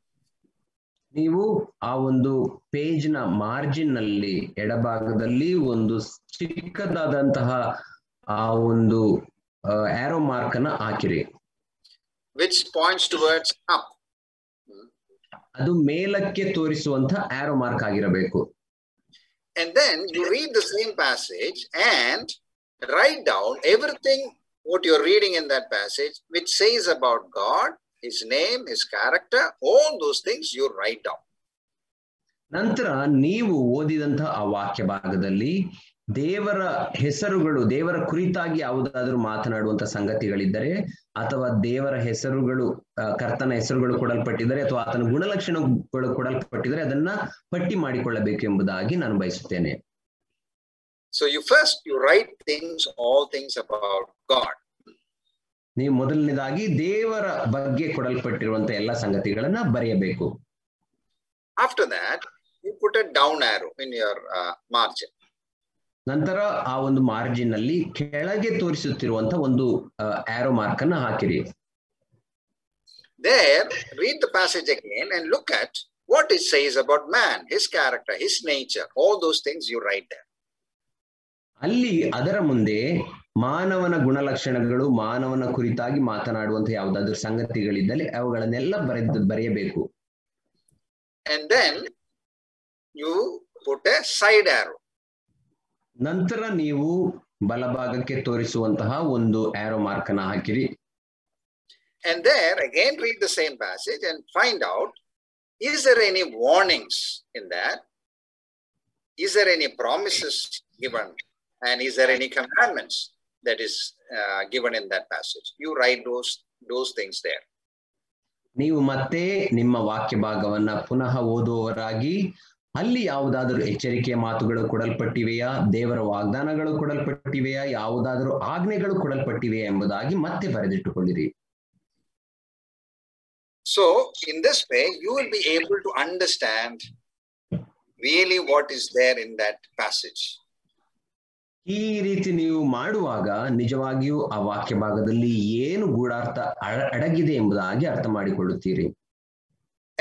ನೀವು ಆ ಒಂದು ಪೇಜ್ ನ ಮಾರ್ಜಿನ್ ನಲ್ಲಿ ಎಡಭಾಗದಲ್ಲಿ ಒಂದು ಚಿಕ್ಕದಾದಂತಹ ಆ ಒಂದು ಆರೋ ಮಾರ್ಕ್ ಅನ್ನ ಹಾಕಿರಿ. Which points towards up. ಅದು ಮೇಲಕ್ಕೆ ತೋರಿಸುವಂತ ಆರೋ ಮಾರ್ಕ್ ಆಗಿರಬೇಕು. And then you read the same passage and write down everything what you're reading in that passage which says about God, His name, His character, all those things you write down. ನಂತರ ನೀವು ಓದಿದಂತಹ ಆ ವಾಕ್ಯ ಭಾಗದಲ್ಲಿ ದೇವರ ಹೆಸರುಗಳು, ದೇವರ ಕುರಿತಾಗಿ ಯಾವುದಾದ್ರೂ ಮಾತನಾಡುವಂತ ಸಂಗತಿಗಳಿದ್ದರೆ ಅಥವಾ ದೇವರ ಹೆಸರುಗಳು, ಕರ್ತನ ಹೆಸರುಗಳು ಕೊಡಲ್ಪಟ್ಟಿದ್ದಾರೆ ಅಥವಾ ಆತನ ಗುಣಲಕ್ಷಣಗಳು ಕೊಡಲ್ಪಟ್ಟಿದ್ದಾರೆ ಅದನ್ನ ಪಟ್ಟಿ ಮಾಡಿಕೊಳ್ಳಬೇಕು ಎಂಬುದಾಗಿ ನಾನು ಬಯಸುತ್ತೇನೆ. So you write all things about God. ನೀವು ಮೊದಲನೇದಾಗಿ ದೇವರ ಬಗ್ಗೆ ಕೊಡಲ್ಪಟ್ಟಿರುವಂತ ಎಲ್ಲಾ ಸಂಗತಿಗಳನ್ನ ಬರೆಯಬೇಕು. After that, you put a down arrow in your margin. ನಂತರ ಆ ಒಂದು ಮಾರ್ಜಿನ್ ನಲ್ಲಿ ಕೆಳಗೆ ತೋರಿಸುತ್ತಿರುವಂತ ಒಂದು ಆರೋ ಮಾರ್ಕ್ ಅನ್ನ ಹಾಕಿರಿ. There, read the passage again and look at what it says about man, his character, his nature, all those things you write there. ಅಲ್ಲಿ ಅದರ ಮುಂದೆ ಮಾನವನ ಗುಣಲಕ್ಷಣಗಳು, ಮಾನವನ ಕುರಿತಾಗಿ ಮಾತನಾಡುವಂತ ಯಾವುದಾದ್ರೂ ಸಂಗತಿಗಳಿದ್ದಲ್ಲಿ ಅವುಗಳನ್ನೆಲ್ಲ ಬರೆಯಬೇಕು. And then you put a side arrow. ನಂತರ ನೀವು ಬಲಭಾಗಕ್ಕೆ ತೋರಿಸುವಂತಹ ಒಂದು ಆರೋ ಮಾರ್ಕ್ ಅನ್ನ ಹಾಕಿರಿ. And there again read the same passage and find out, is there any warnings in that? Is there any promises given? And is there any commandments that is given in that passage? You write those things there. ನೀವು ಮತ್ತೆ ನಿಮ್ಮ ವಾಕ್ಯ ಭಾಗವನ್ನ ಪುನಃ ಓದುವವರಾಗಿ ಅಲ್ಲಿ ಯಾವುದಾದರೂ ಎಚ್ಚರಿಕೆಯ ಮಾತುಗಳು ಕೊಡಲ್ಪಟ್ಟಿವೆಯಾ, ದೇವರ ವಾಗ್ದಾನಗಳು ಕೊಡಲ್ಪಟ್ಟಿವೆಯಾ, ಯಾವುದಾದರೂ ಆಜ್ಞೆಗಳು ಕೊಡಲ್ಪಟ್ಟಿವೆಯಾ ಎಂಬುದಾಗಿ ಮತ್ತೆ ಬರೆದಿಟ್ಟುಕೊಳ್ಳಿರಿ. So in this way you will be able to understand really what is there in that passage. ಈ ರೀತಿ ನೀವು ಮಾಡುವಾಗ ನಿಜವಾಗಿಯೂ ಆ ವಾಕ್ಯ ಭಾಗದಲ್ಲಿ ಏನು ಗೂಢಾರ್ಥ ಅಡಗಿದೆ ಎಂಬುದಾಗಿ ಅರ್ಥ ಮಾಡಿಕೊಳ್ಳುತ್ತೀರಿ.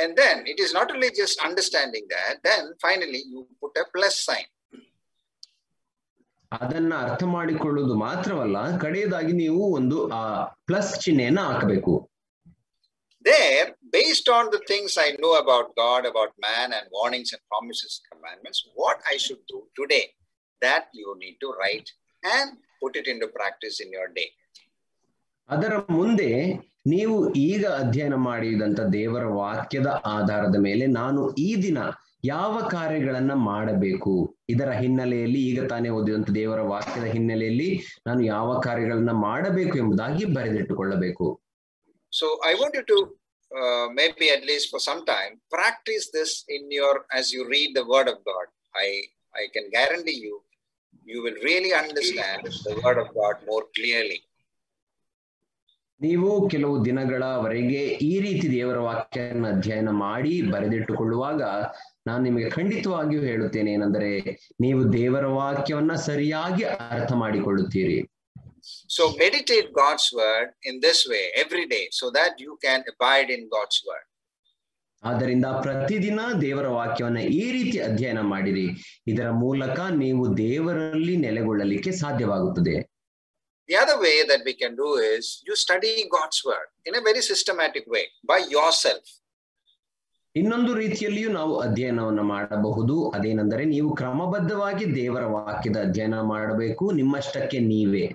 And then it is not only just understanding that, then finally you put a plus sign. ಅದನ್ನ ಅರ್ಥ ಮಾಡಿಕೊಳ್ಳುವುದು ಮಾತ್ರವಲ್ಲ, ಕಡೆಯದಾಗಿ ನೀವು ಒಂದು ಆ ಪ್ಲಸ್ ಚಿಹ್ನೆಯನ್ನ ಹಾಕಬೇಕು. There, based on the things I know about God, about man, and warnings and promises, commandments, what I should do today, that you need to write and put it into practice in your day. ಅದರ ಮುಂದೆ ನೀವು ಈಗ ಅಧ್ಯಯನ ಮಾಡಿದಂತ ದೇವರ ವಾಕ್ಯದ ಆಧಾರದ ಮೇಲೆ ನಾನು ಈ ದಿನ ಯಾವ ಕಾರ್ಯಗಳನ್ನ ಮಾಡಬೇಕು, ಇದರ ಹಿನ್ನೆಲೆಯಲ್ಲಿ ಈಗ ತಾನೇ ಓದಿದಂತ ದೇವರ ವಾಕ್ಯದ ಹಿನ್ನೆಲೆಯಲ್ಲಿ ನಾನು ಯಾವ ಕಾರ್ಯಗಳನ್ನ ಮಾಡಬೇಕು ಎಂಬುದಾಗಿ ಬರೆದಿಟ್ಟುಕೊಳ್ಳಬೇಕು. So I want you to maybe at least for some time practice this in your, as you read the word of God. I can guarantee you will really understand the word of God more clearly. ನೀವು ಕೆಲವು ದಿನಗಳವರೆಗೆ ಈ ರೀತಿ ದೇವರ ವಾಕ್ಯವನ್ನು ಅಧ್ಯಯನ ಮಾಡಿ ಬರೆದಿಟ್ಟುಕೊಳ್ಳುವಾಗ ನಾನು ನಿಮಗೆ ಖಂಡಿತವಾಗಿಯೂ ಹೇಳುತ್ತೇನೆ ಏನೆಂದರೆ ನೀವು ದೇವರ ವಾಕ್ಯವನ್ನ ಸರಿಯಾಗಿ ಅರ್ಥ ಮಾಡಿಕೊಳ್ಳುತ್ತೀರಿ. So meditate God's word in this way every day so that you can abide in God's word. ಆದ್ದರಿಂದ ಪ್ರತಿದಿನ ದೇವರ ವಾಕ್ಯವನ್ನ ಈ ರೀತಿ ಅಧ್ಯಯನ ಮಾಡಿರಿ, ಇದರ ಮೂಲಕ ನೀವು ದೇವರಲ್ಲಿ ನೆಲೆಗೊಳ್ಳಲಿಕ್ಕೆ ಸಾಧ್ಯವಾಗುತ್ತದೆ. The other way that we can do is you study God's word in a very systematic way by yourself. ಇನ್ನೊಂದು ರೀತಿಯಲ್ಲಿಯೂ ನಾವು ಅಧ್ಯಯನವನ್ನು ಮಾಡಬಹುದು. ಅದೇನೆಂದರೆ ನೀವು ಕ್ರಮಬದ್ಧವಾಗಿ ದೇವರ ವಾಕ್ಯದ ಅಧ್ಯಯನ ಮಾಡಬೇಕು, ನಿಮ್ಮಷ್ಟಕ್ಕೆ ನೀವೇ.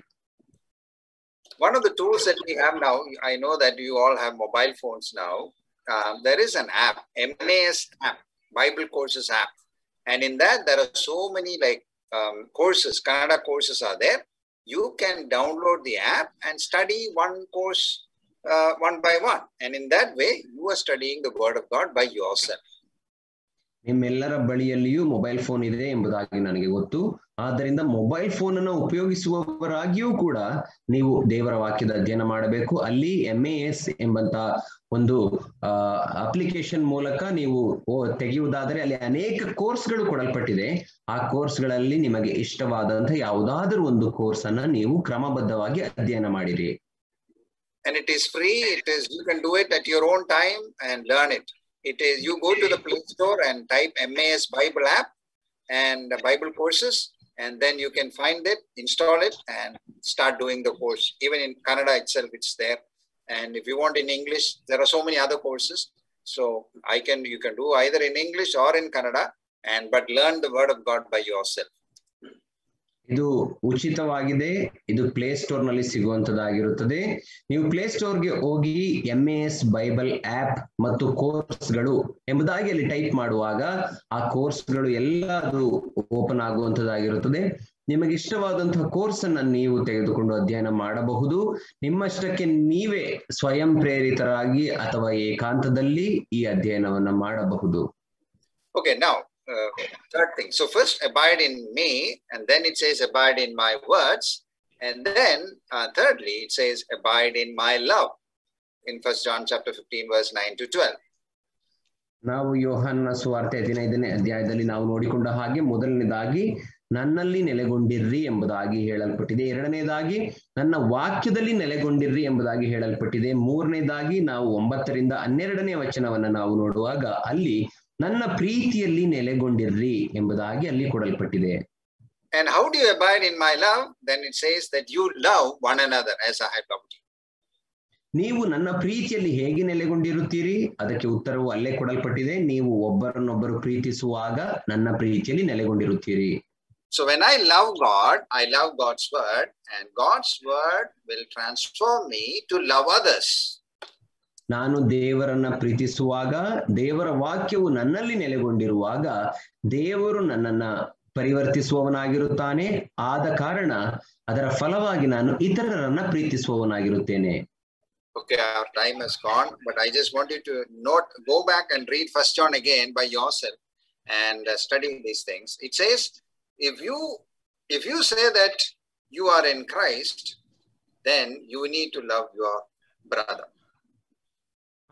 One of the tools that we have now, I know that you all have mobile phones now. There is an app, MAS app, Bible Courses app. And in that, there are so many courses, Kannada courses are there. You can download the app and study one course one by one. And in that way, you are studying the word of God by yourself. ನಿಮ್ಮೆಲ್ಲರ ಬಳಿಯಲ್ಲಿಯೂ mobile phone ಇದೆ ಎಂಬುದಾಗಿ ನನಗೆ ಗೊತ್ತು. ಆದ್ದರಿಂದ mobile phone ಅನ್ನು ಉಪಯೋಗಿಸುವವರಾಗಿಯೂ ಕೂಡ ನೀವು ದೇವರ ವಾಕ್ಯದ ಅಧ್ಯಯನ ಮಾಡಬೇಕು. ಅಲ್ಲಿ MAS ಎಂಬಂತ ಒಂದು ಅಪ್ಲಿಕೇಶನ್ ಮೂಲಕ ನೀವು ತೆಗೆಯುವುದಾದರೆ ಅಲ್ಲಿ ಅನೇಕ ಕೋರ್ಸ್ಗಳು ಕೊಡಲ್ಪಟ್ಟಿದೆ. ಆ ಕೋರ್ಸ್ಗಳಲ್ಲಿ ನಿಮಗೆ ಇಷ್ಟವಾದಂತಹ ಯಾವುದಾದರೂ ಒಂದು ಕೋರ್ಸ್ ಅನ್ನ ನೀವು ಕ್ರಮಬದ್ಧವಾಗಿ ಅಧ್ಯಯನ ಮಾಡಿರಿ. And it is free. You can do it at your own time and learn it. It is, you go to the Play Store and type MAS Bible app and Bible courses, and then you can find it, install it, and start doing the course. Even in Kannada itself, it's there. And if you want in English, there are so many other courses. So you can do either in English or in Kannada, but learn the word of God by yourself. ಇದು ಉಚಿತವಾಗಿದೆ. ಇದು play store ನಲ್ಲಿ ಸಿಗುವಂತದ್ದಾಗಿರುತ್ತದೆ. ನೀವು play ಸ್ಟೋರ್ಗೆ ಹೋಗಿ MAS Bible app ಮತ್ತು ಕೋರ್ಸ್ಗಳು ಎಂಬುದಾಗಿ ಅಲ್ಲಿ type ಮಾಡುವಾಗ ಆ ಕೋರ್ಸ್ಗಳು ಎಲ್ಲ ಅದು ಓಪನ್ ಆಗುವಂತದ್ದಾಗಿರುತ್ತದೆ. ನಿಮಗೆ ಇಷ್ಟವಾದಂತಹ ಕೋರ್ಸ್ ಅನ್ನ ನೀವು ತೆಗೆದುಕೊಂಡು ಅಧ್ಯಯನ ಮಾಡಬಹುದು. ನಿಮ್ಮಷ್ಟಕ್ಕೆ ನೀವೇ ಸ್ವಯಂ ಪ್ರೇರಿತರಾಗಿ ಅಥವಾ ಏಕಾಂತದಲ್ಲಿ ಈ ಅಧ್ಯಯನವನ್ನ ಮಾಡಬಹುದು. Okay, now third thing. So first, abide in me, and then it says abide in my words, and then thirdly it says abide in my love in 1 John chapter 15 verse 9 to 12. ನಾವು ಯೋಹಾನನ ಸುವಾರ್ತೆ 15ನೇ ಅಧ್ಯಾಯದಲ್ಲಿ ನಾವು ನೋಡಿಕೊಂಡ ಹಾಗೆ ಮೊದಲನೇದಾಗಿ ನನ್ನಲ್ಲಿ ನೆಲೆಗೊಂಡಿರ್ರಿ ಎಂಬುದಾಗಿ ಹೇಳಲ್ಪಟ್ಟಿದೆ. ಎರಡನೇದಾಗಿ ನನ್ನ ವಾಕ್ಯದಲ್ಲಿ ನೆಲೆಗೊಂಡಿರ್ರಿ ಎಂಬುದಾಗಿ ಹೇಳಲ್ಪಟ್ಟಿದೆ. ಮೂರನೇದಾಗಿ ನಾವು 9ರಿಂದ 12ನೇ ವಚನವನ್ನ ನಾವು ನೋಡುವಾಗ ಅಲ್ಲಿ ನನ್ನ ಪ್ರೀತಿಯಲ್ಲಿ ನೆಲೆಗೊಂಡಿರ್ರಿ ಎಂಬುದಾಗಿ ಅಲ್ಲಿ ಕೊಡಲ್ಪಟ್ಟಿದೆ. And how do you abide in my love? Then it says that you love one another as I have loved you. ನೀವು ನನ್ನ ಪ್ರೀತಿಯಲ್ಲಿ ಹೇಗೆ ನೆಲೆಗೊಂಡಿರುತ್ತೀರಿ? ಅದಕ್ಕೆ ಉತ್ತರವು ಅಲ್ಲೇ ಕೊಡಲ್ಪಟ್ಟಿದೆ. ನೀವು ಒಬ್ಬರನ್ನೊಬ್ಬರು ಪ್ರೀತಿಸುವಾಗ ನನ್ನ ಪ್ರೀತಿಯಲ್ಲಿ ನೆಲೆಗೊಂಡಿರುತ್ತೀರಿ. So when I love God, I love God's word, and God's word will transform me to love others. ನಾನು ದೇವರನ್ನ ಪ್ರೀತಿಸುವಾಗ ದೇವರ ವಾಕ್ಯವು ನನ್ನಲ್ಲಿ ನೆಲೆಗೊಂಡಿರುವಾಗ ದೇವರು ನನ್ನನ್ನ ಪರಿವರ್ತಿಸುವವನಾಗಿರುತ್ತಾನೆ. ಆದ ಕಾರಣ ಅದರ ಫಲವಾಗಿ ನಾನು ಇತರರನ್ನ ಪ್ರೀತಿಸುವವನಾಗಿರುತ್ತೇನೆ. Okay, our time has gone, but I just want you to go back and read 1 John again by yourself and studying these things, it says, if you say that you are in Christ, then you need to love your brother.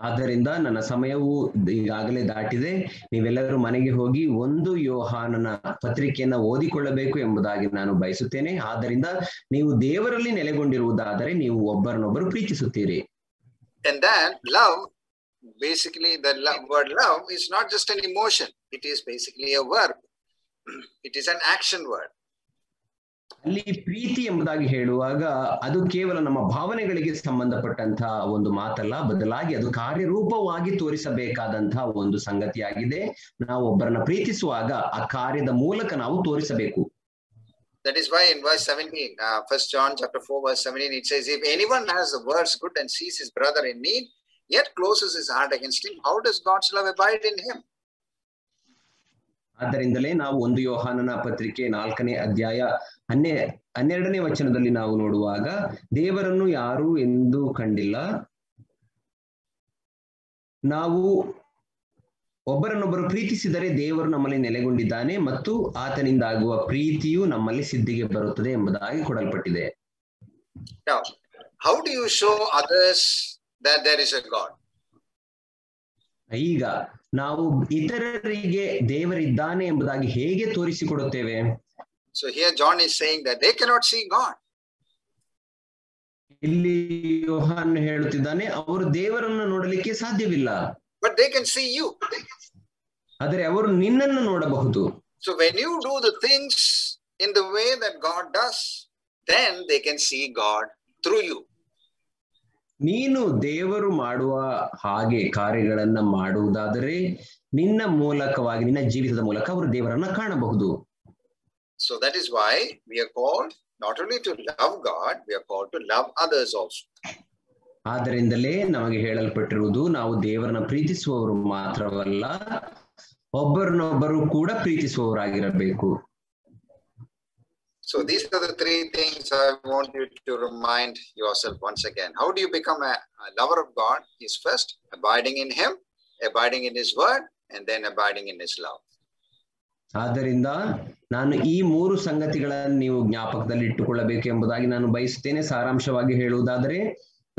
ಆದ್ದರಿಂದ ನನ್ನ ಸಮಯವು ಈಗಾಗಲೇ ದಾಟಿದೆ. ನೀವೆಲ್ಲರೂ ಮನೆಗೆ ಹೋಗಿ 1 ಯೋಹಾನನ ಪತ್ರಿಕೆಯನ್ನ ಓದಿಕೊಳ್ಳಬೇಕು ಎಂಬುದಾಗಿ ನಾನು ಬಯಸುತ್ತೇನೆ. ಆದ್ದರಿಂದ ನೀವು ದೇವರಲ್ಲಿ ನೆಲೆಗೊಂಡಿರುವುದಾದರೆ ನೀವು ಒಬ್ಬರನ್ನೊಬ್ಬರು ಪ್ರೀತಿಸುತ್ತೀರಿ. And then love, basically the word love is not just an emotion. It is basically a verb. It is an action word. ಅಲ್ಲಿ ಪ್ರೀತಿ ಎಂಬುದಾಗಿ ಹೇಳುವಾಗ ಅದು ಕೇವಲ ನಮ್ಮ ಭಾವನೆಗಳಿಗೆ ಸಂಬಂಧಪಟ್ಟಂತಹ ಒಂದು ಮಾತಲ್ಲ, ಬದಲಾಗಿ ಅದು ಕಾರ್ಯರೂಪವಾಗಿ ತೋರಿಸಬೇಕಾದಂತಹ ಒಂದು ಸಂಗತಿಯಾಗಿದೆ. ನಾವು ಒಬ್ಬರನ್ನ ಪ್ರೀತಿಸುವಾಗ ಆ ಕಾರ್ಯದ ಮೂಲಕ ನಾವು ತೋರಿಸಬೇಕು. That is why in verse 17, 1 John chapter 4 verse 17, it says, if anyone has the words good and sees his brother in need, yet closes his heart against him, how does God's love abide in him? ಆದ್ದರಿಂದಲೇ ನಾವು 1 ಯೋಹಾನನ ಪತ್ರಿಕೆ 4ನೇ ಅಧ್ಯಾಯ 12ನೇ ವಚನದಲ್ಲಿ ನಾವು ನೋಡುವಾಗ, ದೇವರನ್ನು ಯಾರು ಎಂದು ಕಂಡಿಲ್ಲ, ನಾವು ಒಬ್ಬರನ್ನೊಬ್ಬರು ಪ್ರೀತಿಸಿದರೆ ದೇವರು ನಮ್ಮಲ್ಲಿ ನೆಲೆಗೊಂಡಿದ್ದಾನೆ ಮತ್ತು ಆತನಿಂದಾಗುವ ಪ್ರೀತಿಯು ನಮ್ಮಲ್ಲಿ ಸಿದ್ಧಿಗೆ ಬರುತ್ತದೆ ಎಂಬುದಾಗಿ ಕೊಡಲ್ಪಟ್ಟಿದೆ. Now, how do you show others that there is a God? ಈಗ ನಾವು ಇತರರಿಗೆ ದೇವರಿದ್ದಾನೆ ಎಂಬುದಾಗಿ ಹೇಗೆ ತೋರಿಸಿಕೊಡುತ್ತೇವೆ? So here John is saying that they cannot see God. ಇಲ್ಲಿ ಯೋಹಾನ ಹೇಳುತ್ತಿದ್ದಾನೆ, ಅವರು ದೇವರನ್ನು ನೋಡಲಿಕ್ಕೆ ಸಾಧ್ಯವಿಲ್ಲ. But they can see you. ಆದರೆ ಅವರು ನಿನ್ನನ್ನು ನೋಡಬಹುದು. So when you do the things in the way that God does, then they can see God through you. ನೀನು ದೇವರು ಮಾಡುವ ಹಾಗೆ ಕಾರ್ಯಗಳನ್ನ ಮಾಡುವುದಾದರೆ ನಿನ್ನ ಮೂಲಕವಾಗಿ, ನಿನ್ನ ಜೀವಿತದ ಮೂಲಕ ಅವರು ದೇವರನ್ನ ಕಾಣಬಹುದು. So that is why we are called not only to love God, we are called to love others also. ಆದ್ದರಿಂದಲೇ ನಮಗೆ ಹೇಳಲ್ಪಟ್ಟಿರುವುದು, ನಾವು ದೇವರನ್ನ ಪ್ರೀತಿಸುವವರು ಮಾತ್ರವಲ್ಲ, ಒಬ್ಬರನ್ನೊಬ್ಬರು ಕೂಡ ಪ್ರೀತಿಸುವವರಾಗಿರಬೇಕು. So these are the 3 things I want you to remind yourself once again. How do you become a lover of God? Is first abiding in Him, abiding in His word, and then abiding in His love. ಆದ್ದರಿಂದ ನಾನು ಈ 3 ಸಂಗತಿಗಳನ್ನು ನೀವು ಜ್ಞಾಪಕದಲ್ಲಿ ಇಟ್ಟುಕೊಳ್ಳಬೇಕು ಎಂಬುದಾಗಿ ನಾನು ಬಯಸುತ್ತೇನೆ. ಸಾರಾಂಶವಾಗಿ ಹೇಳುವುದಾದರೆ,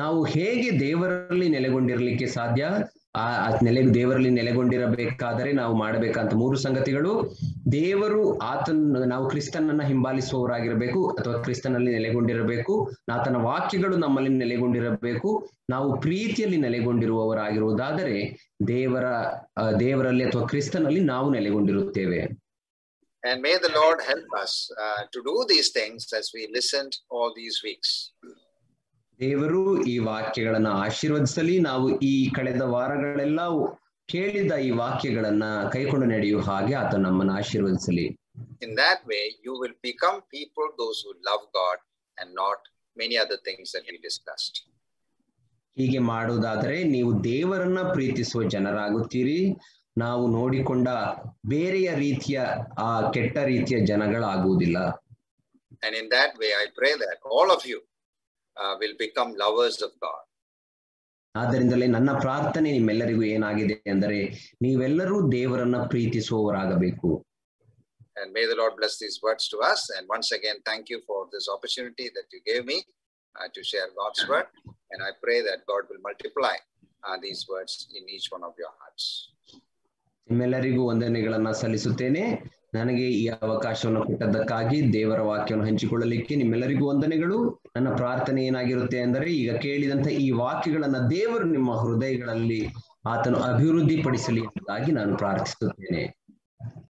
ನಾವು ಹೇಗೆ ದೇವರಲ್ಲಿ ನೆಲೆಗೊಂಡಿರಲಿಕ್ಕೆ ಸಾಧ್ಯ, ದೇವರಲ್ಲಿ ನೆಲೆಗೊಂಡಿರಬೇಕಾದರೆ ನಾವು ಮಾಡಬೇಕಂತ 3 ಸಂಗತಿಗಳು. ದೇವರು ನಾವು ಕ್ರಿಸ್ತನನ್ನ ಹಿಂಬಾಲಿಸುವವರಾಗಿರಬೇಕು ಅಥವಾ ಕ್ರಿಸ್ತನಲ್ಲಿ ನೆಲೆಗೊಂಡಿರಬೇಕು. ಆತನ ವಾಕ್ಯಗಳು ನಮ್ಮಲ್ಲಿ ನೆಲೆಗೊಂಡಿರಬೇಕು. ನಾವು ಪ್ರೀತಿಯಲ್ಲಿ ನೆಲೆಗೊಂಡಿರುವವರಾಗಿರುವುದಾದರೆ ದೇವರಲ್ಲಿ ಅಥವಾ ಕ್ರಿಸ್ತನಲ್ಲಿ ನಾವು ನೆಲೆಗೊಂಡಿರುತ್ತೇವೆ. And may the Lord help us to do these things as we listened all these weeks. ದೇವರು ಈ ವಾಕ್ಯಗಳನ್ನ ಆಶೀರ್ವದಿಸಲಿ. ನಾವು ಈ ಕಳೆದ ವಾರಗಳೆಲ್ಲ ಕೇಳಿದ ಈ ವಾಕ್ಯಗಳನ್ನ ಕೈಕೊಂಡು ನಡೆಯುವ ಹಾಗೆ ಆತ ನಮ್ಮನ್ನು ಆಶೀರ್ವದಿಸಲಿ. In that way you will become people, those who love God and not many other things that we discussed. ಹೀಗೆ ಮಾಡುವುದಾದರೆ ನೀವು ದೇವರನ್ನ ಪ್ರೀತಿಸುವ ಜನರಾಗುತ್ತೀರಿ. ನಾವು ನೋಡಿಕೊಂಡ ಬೇರೆಯ ರೀತಿಯ ಕೆಟ್ಟ ರೀತಿಯ ಜನಗಳಾಗುವುದಿಲ್ಲ. And in that way I pray that all of you will become lovers of God. ಆದ್ದರಿಂದಲೇ ನನ್ನ ಪ್ರಾರ್ಥನೆ ನಿಮ್ಮೆಲ್ಲರಿಗೂ ಏನಾಗಿದೆ ಅಂದರೆ, ನೀವೆಲ್ಲರೂ ದೇವರನ್ನ ಪ್ರೀತಿಸುವವರಾಗಬೇಕು. And may the Lord bless these words to us. And once again, thank you for this opportunity that you gave me to share God's word. And I pray that God will multiply these words in each one of your hearts. ನಿಮ್ಮೆಲ್ಲರಿಗೂ ವಂದನೆಗಳನ್ನ ಸಲ್ಲಿಸುತ್ತೇನೆ. ನನಗೆ ಈ ಅವಕಾಶವನ್ನು ಕೊಟ್ಟದ್ದಕ್ಕಾಗಿ, ದೇವರ ವಾಕ್ಯವನ್ನು ಹಂಚಿಕೊಳ್ಳಲಿಕ್ಕೆ ನಿಮ್ಮೆಲ್ಲರಿಗೂ ವಂದನೆಗಳು. ನನ್ನ ಪ್ರಾರ್ಥನೆ ಏನಾಗಿರುತ್ತೆ ಅಂದರೆ, ಈಗ ಕೇಳಿದಂತ ಈ ವಾಕ್ಯಗಳನ್ನ ದೇವರು ನಿಮ್ಮ ಹೃದಯಗಳಲ್ಲಿ ಆತನು ಅಭಿವೃದ್ಧಿ ಪಡಿಸಲಿ ಎಂಬುದಾಗಿ ನಾನು ಪ್ರಾರ್ಥಿಸುತ್ತೇನೆ.